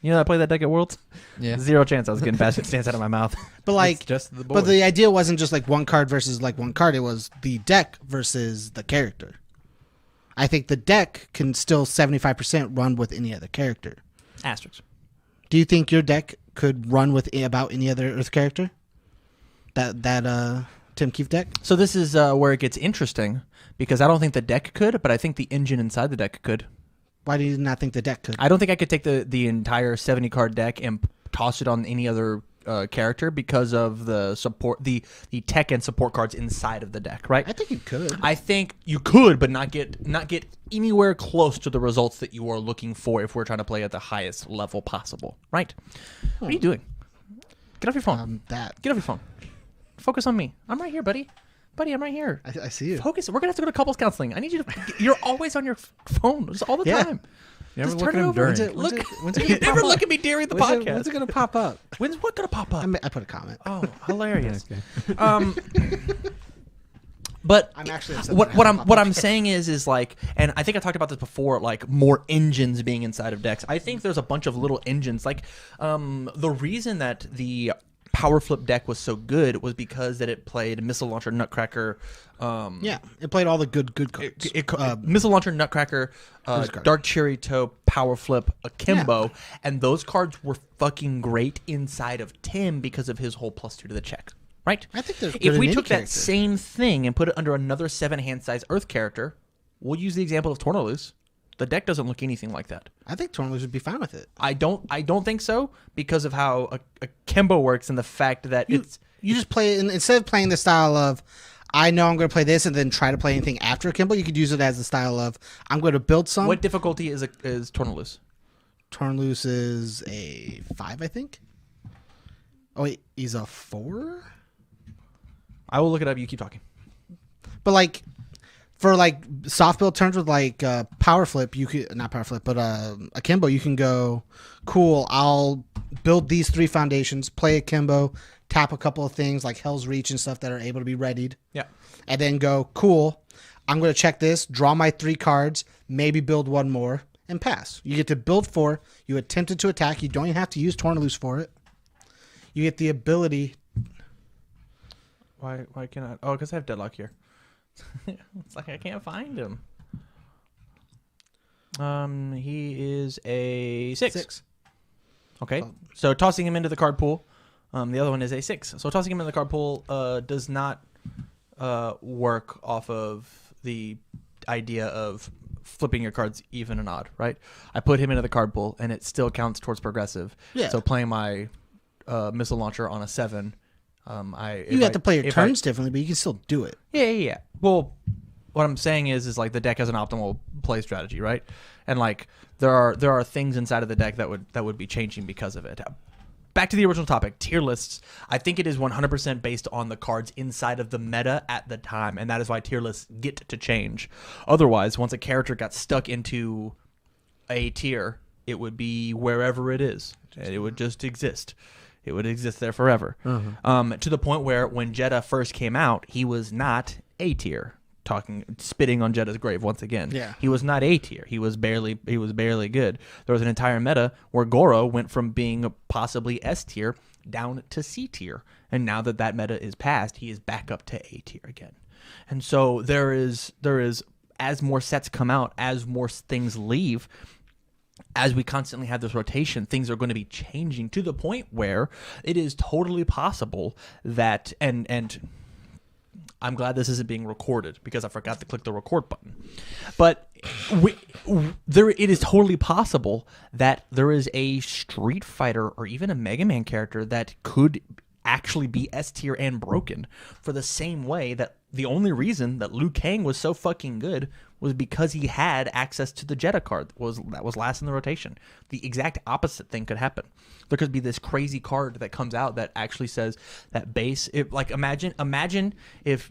Speaker 2: You know, I played that deck at Worlds.
Speaker 3: Yeah.
Speaker 2: 0 chance I was getting Bastion Stance out of my mouth.
Speaker 1: But like,
Speaker 3: It's just the
Speaker 1: but
Speaker 3: board.
Speaker 1: the idea wasn't just like one card versus like one card. It was the deck versus the character. I think the deck can still 75% run with any other character.
Speaker 2: Asterisks.
Speaker 1: Do you think your deck could run with about any other Earth character? That Tim Keefe deck?
Speaker 2: So this is where it gets interesting, because I don't think the deck could, but I think the engine inside the deck could.
Speaker 1: Why do you not think the deck could?
Speaker 2: I don't think I could take the entire 70 card deck and toss it on any other character because of the support, the tech and support cards inside of the deck, right?
Speaker 1: I think you could.
Speaker 2: I think you could, but not get anywhere close to the results that you are looking for if we're trying to play at the highest level possible, right? What are you doing? Get off your phone.
Speaker 1: That
Speaker 2: Get off your phone. Focus on me. I'm right here, buddy. Buddy, I'm right here.
Speaker 1: I see you.
Speaker 2: Focus. We're gonna have to go to couples counseling. I need you to. You're always on your phone, just all the
Speaker 1: Yeah.
Speaker 2: time.
Speaker 3: You never
Speaker 2: Just
Speaker 3: look
Speaker 2: turn
Speaker 3: at
Speaker 2: it
Speaker 3: him
Speaker 2: over.
Speaker 3: during.
Speaker 2: Look,
Speaker 1: when's it
Speaker 2: you
Speaker 1: gonna
Speaker 2: never
Speaker 1: pop
Speaker 2: look
Speaker 1: up?
Speaker 2: at me during the
Speaker 1: When's
Speaker 2: podcast.
Speaker 1: it gonna pop up?
Speaker 2: When's what gonna pop up?
Speaker 1: I put a comment.
Speaker 2: Oh, hilarious.
Speaker 3: Okay.
Speaker 2: But
Speaker 1: I'm actually upset
Speaker 2: what
Speaker 1: that I
Speaker 2: what
Speaker 1: haven't
Speaker 2: I'm what
Speaker 1: popped
Speaker 2: I'm
Speaker 1: up yet.
Speaker 2: saying is like, and I think I talked about this before, like more engines being inside of decks. I think there's a bunch of little engines. Like, the reason that the Power Flip deck was so good was because that it played Missile Launcher, Nutcracker.
Speaker 1: Yeah, it played all the good cards.
Speaker 2: Missile Launcher, Nutcracker,
Speaker 1: card?
Speaker 2: Dark Cherry Toe, Power Flip, Akimbo, and those cards were fucking great inside of Tim because of his whole +2 to the check. Right?
Speaker 1: I think they're good
Speaker 2: if
Speaker 1: in
Speaker 2: we
Speaker 1: any
Speaker 2: took that
Speaker 1: character.
Speaker 2: same thing and put it under another 7-hand size Earth character, we'll use the example of Tornaloose. The deck doesn't look anything like that.
Speaker 1: I think Tornaloose would be fine with it.
Speaker 2: I don't think so because of how Akimbo works and the fact that
Speaker 1: You just play it instead of playing the style of I know I'm going to play this and then try to play anything after Akimbo. You could use it as the style of I'm going to build some.
Speaker 2: what difficulty is Tornaloose?
Speaker 1: Tornaloose is a 5, I think. Oh wait, he's a 4.
Speaker 2: I will look it up. You keep talking.
Speaker 1: But like for like soft build turns with like Power Flip, you could not Power Flip, but Akimbo, you can go cool. I'll build these 3 foundations, play Akimbo, tap a couple of things like Hell's Reach and stuff that are able to be readied,
Speaker 2: Yeah.
Speaker 1: and then go cool. I'm going to check this, draw my 3 cards, maybe build 1 more, and pass. You get to build 4. You attempted to attack. You don't even have to use Tornaloose for it. You get the ability.
Speaker 2: Why can't I? Oh, because I have Deadlock here. It's like I can't find him. He is a 6. Okay. So tossing him into the card pool. The other one is a 6. So tossing him in the card pool does not work off of the idea of flipping your cards even and odd, right? I put him into the card pool, and it still counts towards progressive.
Speaker 1: Yeah.
Speaker 2: So playing my missile launcher on a 7.
Speaker 1: You have to play your turns differently, but you can still do it.
Speaker 2: Yeah. Well, what I'm saying is like the deck has an optimal play strategy, right? And like there are things inside of the deck that would be changing because of it. Back to the original topic, tier lists. I think it is 100% based on the cards inside of the meta at the time, and that is why tier lists get to change. Otherwise, once a character got stuck into a tier, it would be wherever it is, and it would just exist. It would exist there forever. To the point where when Jeddah first came out, he was not A tier. Spitting on Jeddah's grave once again.
Speaker 1: Yeah.
Speaker 2: He was not A tier. He was barely good. There was an entire meta where Goro went from being possibly S tier down to C tier. And now that meta is past, he is back up to A tier again. And so there is as more sets come out, as more things leave, as we constantly have this rotation, things are going to be changing to the point where it is totally possible that, and I'm glad this isn't being recorded because I forgot to click the record button. But it is totally possible that there is a Street Fighter or even a Mega Man character that could actually be S tier and broken for the same way that the only reason that Liu Kang was so fucking good was because he had access to the Jeddah card that was last in the rotation. The exact opposite thing could happen. There could be this crazy card that comes out that actually says that base. Imagine if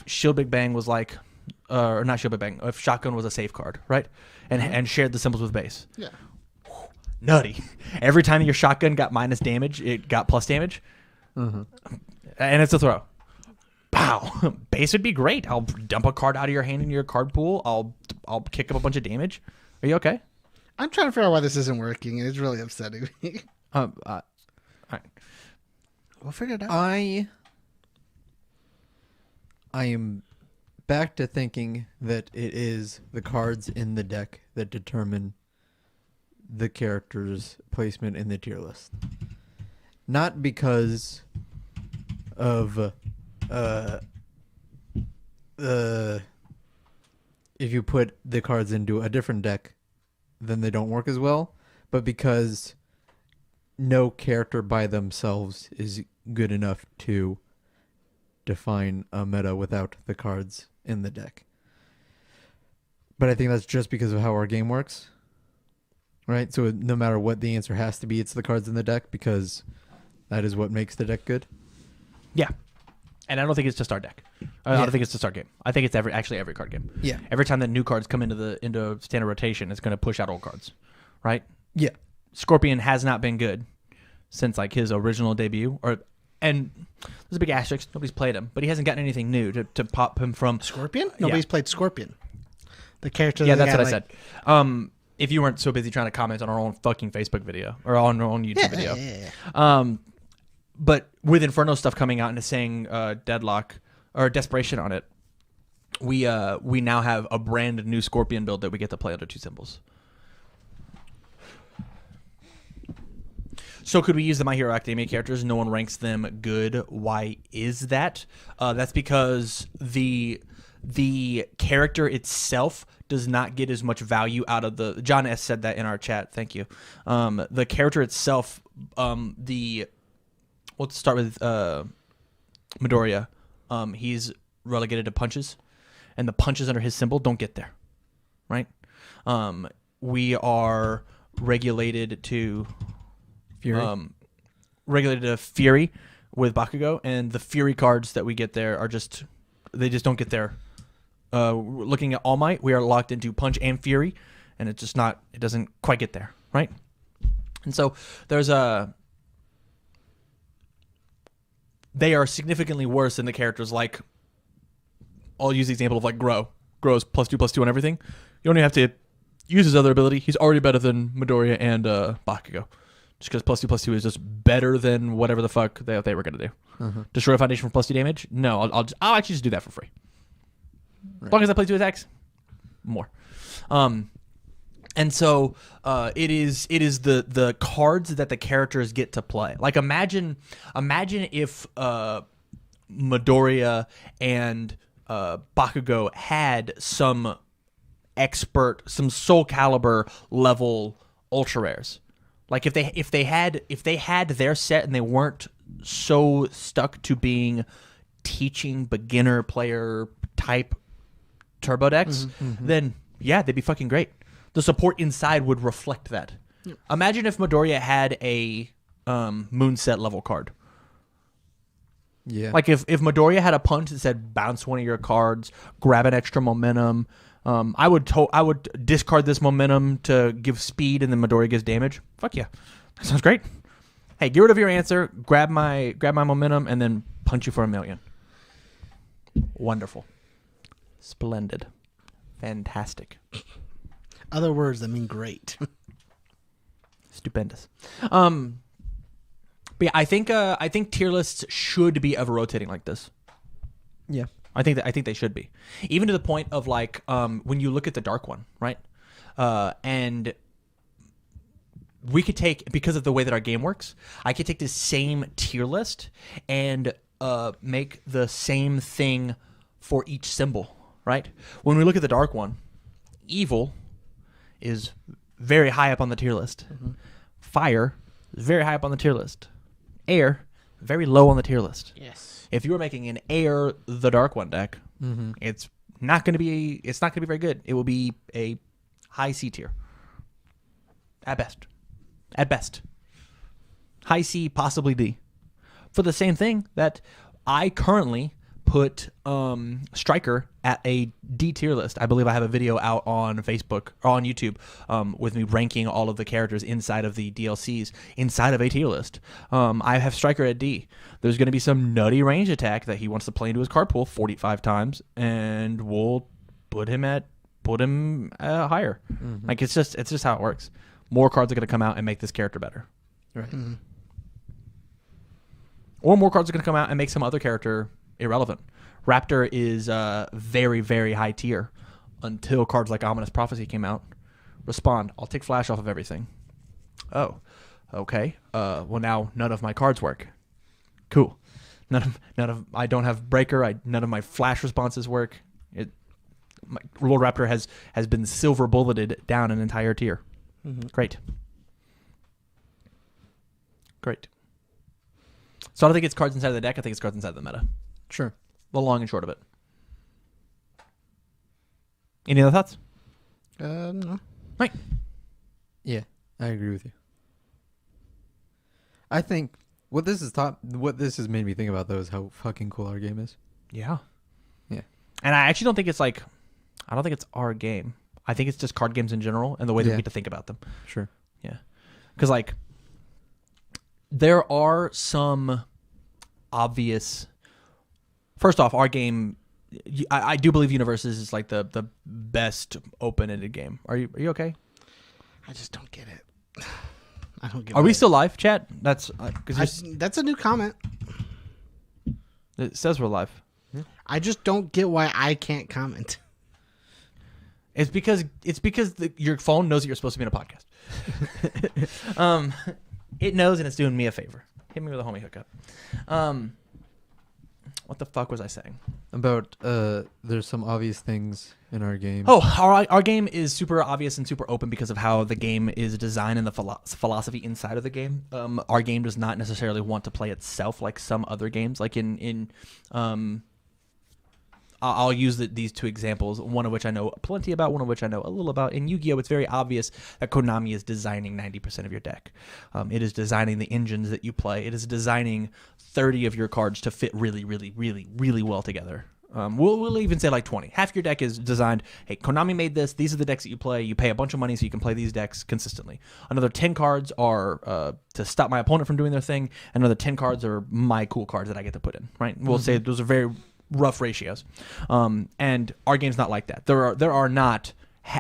Speaker 2: Shield Big Bang was like, or not Shield Big Bang, if Shotgun was a safe card, right? And shared the symbols with base.
Speaker 1: Yeah.
Speaker 2: Nutty. Every time your Shotgun got minus damage, it got plus damage. And it's a throw. Pow. Base would be great. I'll dump a card out of your hand into your card pool. I'll kick up a bunch of damage. Are you okay?
Speaker 1: I'm trying to figure out why this isn't working, and it's really upsetting me.
Speaker 2: All right.
Speaker 1: We'll figure it out.
Speaker 3: I am back to thinking that it is the cards in the deck that determine the character's placement in the tier list. Not because of if you put the cards into a different deck, then they don't work as well, but because no character by themselves is good enough to define a meta without the cards in the deck. But I think that's just because of how our game works. Right? So no matter what the answer has to be, it's the cards in the deck because that is what makes the deck good.
Speaker 2: Yeah. And I don't think it's just our deck. I don't think it's just our game. I think it's every card game.
Speaker 3: Yeah.
Speaker 2: Every time that new cards come into standard rotation, it's going to push out old cards, right?
Speaker 3: Yeah.
Speaker 2: Scorpion has not been good since like his original debut, and there's a big asterisk. Nobody's played him, but he hasn't gotten anything new to pop him from
Speaker 1: Scorpion. Nobody's played Scorpion. The character.
Speaker 2: Yeah, that's what I said. If you weren't so busy trying to comment on our own fucking Facebook video or on our own YouTube video.
Speaker 1: Yeah.
Speaker 2: But with Inferno stuff coming out and saying Deadlock or Desperation on it, we now have a brand new Scorpion build that we get to play under 2 symbols. So could we use the My Hero Academia characters? No one ranks them good. Why is that? That's because the character itself does not get as much value out of the... John S. said that in our chat. Thank you. The character itself, let's start with Midoriya. He's relegated to punches, and the punches under his symbol don't get there, right? We are regulated to...
Speaker 3: Fury.
Speaker 2: Regulated to Fury with Bakugo, and the Fury cards that we get there are just... They just don't get there. Looking at All Might, we are locked into Punch and Fury, and it's just not... It doesn't quite get there, right? And so there's a... They are significantly worse than the characters like... I'll use the example of like Grow. Grow's +2/+2 on everything. You only have to use his other ability. He's already better than Midoriya and Bakugo. Just because +2/+2 is just better than whatever the fuck they were going to do.
Speaker 3: Uh-huh.
Speaker 2: Destroy a foundation for +2 damage? No, I'll actually just do that for free.
Speaker 3: Right.
Speaker 2: As long as I play 2 attacks, more. And so it is the cards that the characters get to play. Like imagine if Midoriya and Bakugo had some Soul Calibur level ultra rares. Like if they had their set and they weren't so stuck to being teaching beginner player type turbo decks, then yeah, they'd be fucking great. The support inside would reflect that. Yeah. Imagine if Midoriya had a Moonset level card.
Speaker 3: Yeah.
Speaker 2: Like if Midoriya had a punch that said bounce one of your cards, grab an extra momentum. I would discard this momentum to give speed, and then Midoriya gives damage. Fuck yeah, that sounds great. Hey, get rid of your answer, grab my momentum, and then punch you for 1,000,000. Wonderful, splendid, fantastic.
Speaker 1: Other words that mean great.
Speaker 2: Stupendous. But yeah, I think tier lists should be ever rotating like this.
Speaker 3: Yeah.
Speaker 2: I think they should be, even to the point of like when you look at the dark one, right? And we could take, because of the way that our game works, I could take the same tier list and make the same thing for each symbol, right? When we look at the dark one, evil is very high up on the tier list. Mm-hmm. Fire is very high up on the tier list. Air, very low on the tier list.
Speaker 1: Yes.
Speaker 2: If you were making an Air the Dark One deck, it's not going to be very good. It will be a high C tier. At best. At best. High C, possibly D. For the same thing that I currently put Striker at a D tier list. I believe I have a video out on Facebook or on YouTube with me ranking all of the characters inside of the DLCs inside of a tier list. I have Striker at D. There's going to be some nutty range attack that he wants to play into his card pool 45 times, and we'll put him higher. Mm-hmm. Like it's just how it works. More cards are going to come out and make this character better.
Speaker 3: Right. Mm-hmm.
Speaker 2: Or more cards are going to come out and make some other character irrelevant. Raptor is very, very high tier until cards like Ominous Prophecy came out. Respond. I'll take Flash off of everything. Oh, okay. Well, now none of my cards work. Cool. I don't have Breaker. None of my Flash responses work. Lord Raptor has been silver bulleted down an entire tier. Mm-hmm. Great. So I don't think it's cards inside of the deck. I think it's cards inside the meta.
Speaker 3: Sure.
Speaker 2: The long and short of it. Any other thoughts?
Speaker 1: No.
Speaker 2: Right.
Speaker 3: Yeah, I agree with you. I think What this has made me think about though is how fucking cool our game is.
Speaker 2: Yeah.
Speaker 3: Yeah.
Speaker 2: And I actually don't think it's like, I don't think it's our game. I think it's just card games in general and the way that we get to think about them.
Speaker 3: Sure.
Speaker 2: Yeah. Because like, there are some obvious. First off, our game, I do believe UniVersus is like the best open-ended game. Are you okay?
Speaker 1: I just don't get it. I don't get.
Speaker 2: Are we still live, chat? That's
Speaker 1: that's a new comment.
Speaker 2: It says we're live.
Speaker 1: I just don't get why I can't comment.
Speaker 2: It's because your phone knows that you're supposed to be in a podcast. It knows and it's doing me a favor. Hit me with a homie hookup. What the fuck was I saying?
Speaker 3: About there's some obvious things in our game.
Speaker 2: Oh, our game is super obvious and super open because of how the game is designed and the philosophy inside of the game. Our game does not necessarily want to play itself like some other games. Like I'll use these two examples, one of which I know plenty about, one of which I know a little about. In Yu-Gi-Oh!, it's very obvious that Konami is designing 90% of your deck. It is designing the engines that you play. It is designing 30 of your cards to fit really, really, really, really well together. We'll even say like 20. Half your deck is designed, hey, Konami made this. These are the decks that you play. You pay a bunch of money so you can play these decks consistently. Another 10 cards are to stop my opponent from doing their thing. Another 10 cards are my cool cards that I get to put in, right? We'll say those are very rough ratios. And our game's not like that. There are not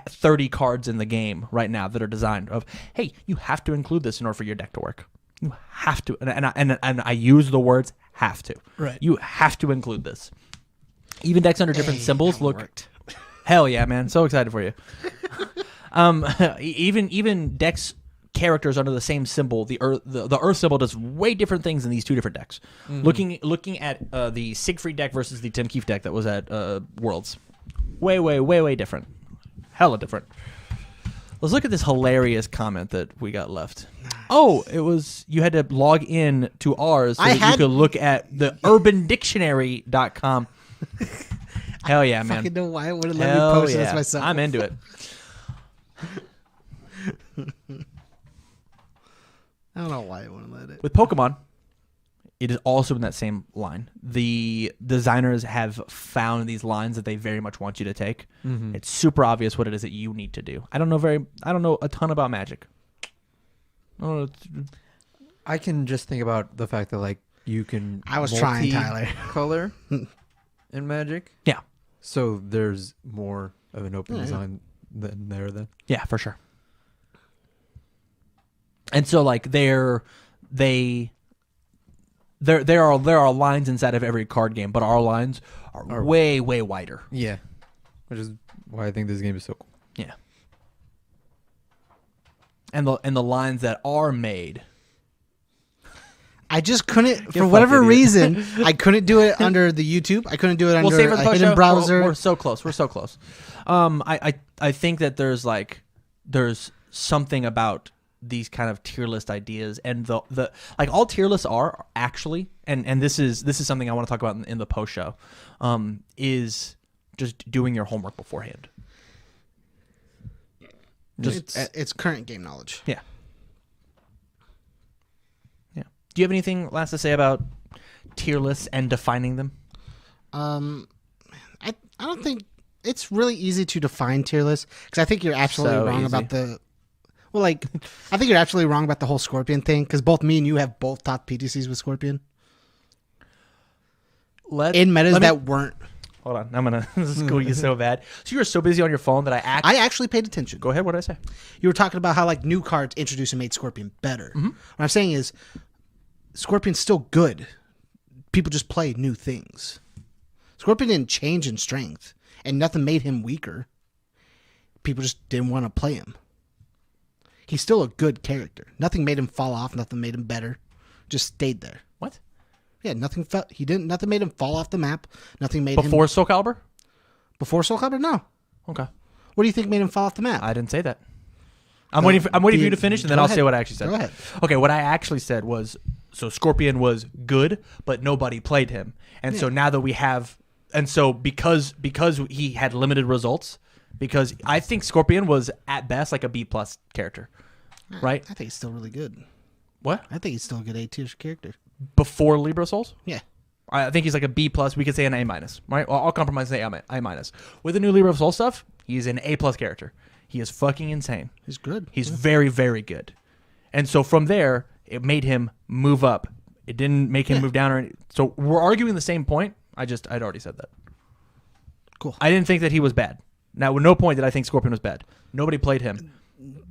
Speaker 2: 30 cards in the game right now that are designed of, hey, you have to include this in order for your deck to work. You have to, and I use the words have to.
Speaker 1: Right.
Speaker 2: You have to include this. Even decks under different symbols look.
Speaker 1: Worked.
Speaker 2: Hell yeah, man! So excited for you. Even decks characters under the same symbol, the Earth symbol does way different things in these two different decks. Mm-hmm. Looking at the Siegfried deck versus the Tenkeef deck that was at Worlds, way different. Hella different. Let's look at this hilarious comment that we got left. Nice. Oh, it was you had to log in to ours so that you could look at the UrbanDictionary.com. Hell yeah, man! I
Speaker 1: fucking know why I wouldn't let me post this myself.
Speaker 2: I'm into it.
Speaker 1: I don't know why I wouldn't let it.
Speaker 2: With Pokemon, it is also in that same line. The designers have found these lines that they very much want you to take. Mm-hmm. It's super obvious what it is that you need to do. I don't know a ton about Magic.
Speaker 3: I can just think about the fact that like you can.
Speaker 1: I was trying, Tyler.
Speaker 3: Color in Magic.
Speaker 2: Yeah.
Speaker 3: So there's more of an open design than there then.
Speaker 2: Yeah, for sure. And so like there are lines inside of every card game, but our lines are way wider.
Speaker 3: Yeah. Which is why I think this game is so cool.
Speaker 2: Yeah. And the lines that are made,
Speaker 1: I just couldn't, for whatever reason, I couldn't do it under the YouTube. I couldn't do it under a hidden browser.
Speaker 2: We're so close. I think that there's something about these kind of tier list ideas and the like all tier lists are actually, and this is something I want to talk about in the post show, is just doing your homework beforehand.
Speaker 1: It's current game knowledge.
Speaker 2: Yeah. Do you have anything last to say about tier lists and defining them?
Speaker 1: I don't think it's really easy to define tier lists because I think you're absolutely wrong about the. Well, like, I think you're absolutely wrong about the whole Scorpion thing because both me and you have both top PTCs with Scorpion. In metas that weren't.
Speaker 2: Hold on, I'm gonna school you so bad. So you were so busy on your phone that
Speaker 1: I actually paid attention.
Speaker 2: Go ahead. What did I say?
Speaker 1: You were talking about how like new cards introduced and made Scorpion better. Mm-hmm. What I'm saying is, Scorpion's still good. People just play new things. Scorpion didn't change in strength, and nothing made him weaker. People just didn't want to play him. He's still a good character. Nothing made him fall off. Nothing made him better. Just stayed there.
Speaker 2: What?
Speaker 1: Yeah, nothing made him fall off the map. Nothing made
Speaker 2: before Soul Calibur?
Speaker 1: Before Soul Calibur, no.
Speaker 2: Okay.
Speaker 1: What do you think made him fall off the map?
Speaker 2: I didn't say that. I'm waiting for you to finish, and then I'll say what I actually said.
Speaker 1: Go ahead.
Speaker 2: Okay, what I actually said was, so Scorpion was good, but nobody played him, and so now that we have, and so because he had limited results, because I think Scorpion was at best like a B+ character, right?
Speaker 1: I think he's still really good.
Speaker 2: What?
Speaker 1: I think he's still a good A tier character.
Speaker 2: Before Libra Souls?
Speaker 1: Yeah.
Speaker 2: I think he's like a B plus. We could say an A minus, right? Well, I'll compromise and say A minus. With the new Libra Soul stuff, he's an A plus character. He is fucking insane.
Speaker 1: He's good.
Speaker 2: He's very, very good. And so from there, it made him move up. It didn't make him move down or anything. So we're arguing the same point. I'd already said that.
Speaker 1: Cool.
Speaker 2: I didn't think that he was bad. Now, at no point did I think Scorpion was bad. Nobody played him.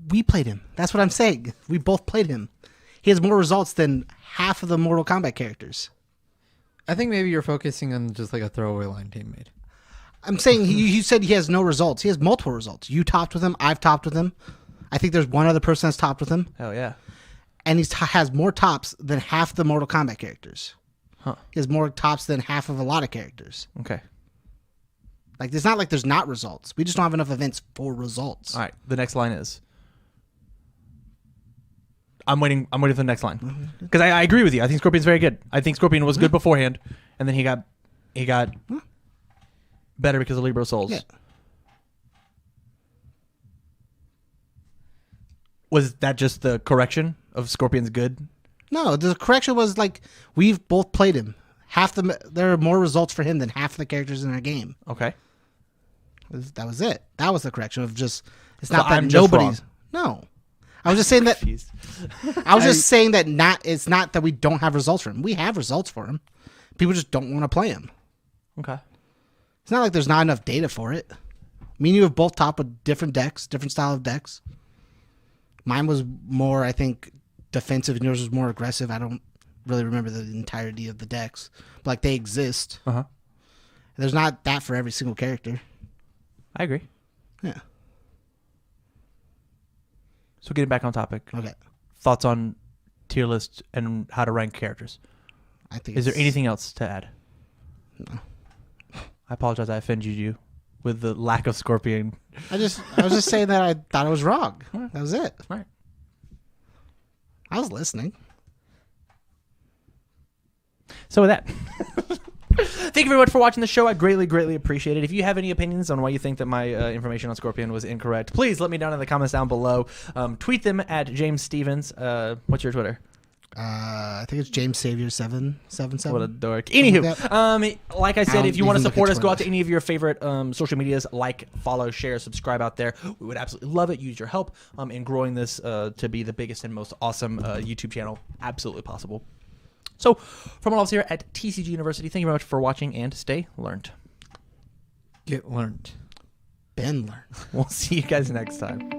Speaker 1: We played him. That's what I'm saying. We both played him. He has more results than half of the Mortal Kombat characters.
Speaker 3: I think maybe you're focusing on just like a throwaway line team made.
Speaker 1: I'm saying you said he has no results. He has multiple results. You topped with him. I've topped with him. I think there's one other person that's topped with him.
Speaker 2: Hell yeah.
Speaker 1: And he has more tops than half the Mortal Kombat characters.
Speaker 2: Huh.
Speaker 1: He has more tops than half of a lot of characters.
Speaker 2: Okay.
Speaker 1: Like, it's not like there's not results. We just don't have enough events for results.
Speaker 2: All right. The next line is. I'm waiting for the next line because I agree with you. I think Scorpion's very good. I think Scorpion was good beforehand, and then he got better because of Libra Souls.
Speaker 1: Yeah.
Speaker 2: Was that just the correction of Scorpion's good?
Speaker 1: No, the correction was like we've both played him. There are more results for him than half of the characters in our game.
Speaker 2: Okay.
Speaker 1: That was it. That was the correction of just. It's
Speaker 2: So
Speaker 1: not that
Speaker 2: I'm just
Speaker 1: nobody's. No, I was just saying that.
Speaker 2: Confused.
Speaker 1: I was just saying that it's not that we don't have results for him. We have results for him. People just don't want to play him.
Speaker 2: Okay.
Speaker 1: It's not like there's not enough data for it. Me and you have both topped with different decks, different style of decks. Mine was more, I think, defensive, and yours was more aggressive. I don't really remember the entirety of the decks, but like they exist.
Speaker 2: Uh huh.
Speaker 1: There's not that for every single character.
Speaker 2: I agree.
Speaker 1: Yeah.
Speaker 2: So getting back on topic.
Speaker 1: Okay.
Speaker 2: Thoughts on tier list and how to rank characters.
Speaker 1: I think.
Speaker 2: Is there anything else to add?
Speaker 1: No.
Speaker 2: I apologize. I offended you with the lack of Scorpion.
Speaker 1: I was just saying that I thought I was wrong.
Speaker 2: Right.
Speaker 1: That was it.
Speaker 2: All right.
Speaker 1: I was listening.
Speaker 2: So with that, thank you very much for watching the show. I greatly, greatly appreciate it. If you have any opinions on why you think that my information on Scorpion was incorrect, please let me know in the comments down below. Tweet them at James Stevens. What's your Twitter?
Speaker 1: I think it's James Savior 777.
Speaker 2: What a dork.
Speaker 1: Something
Speaker 2: Anywho, like I said,
Speaker 1: don't
Speaker 2: if you want to
Speaker 1: even look
Speaker 2: support
Speaker 1: at
Speaker 2: us, go out to
Speaker 1: Twitter.
Speaker 2: any of your favorite social medias, like, follow, share, subscribe out there. We would absolutely love it. Use your help in growing this to be the biggest and most awesome YouTube channel absolutely possible. So, from all of us here at TCG University, thank you very much for watching and stay learned.
Speaker 3: Get learned.
Speaker 1: Ben learned.
Speaker 2: We'll see you guys next time.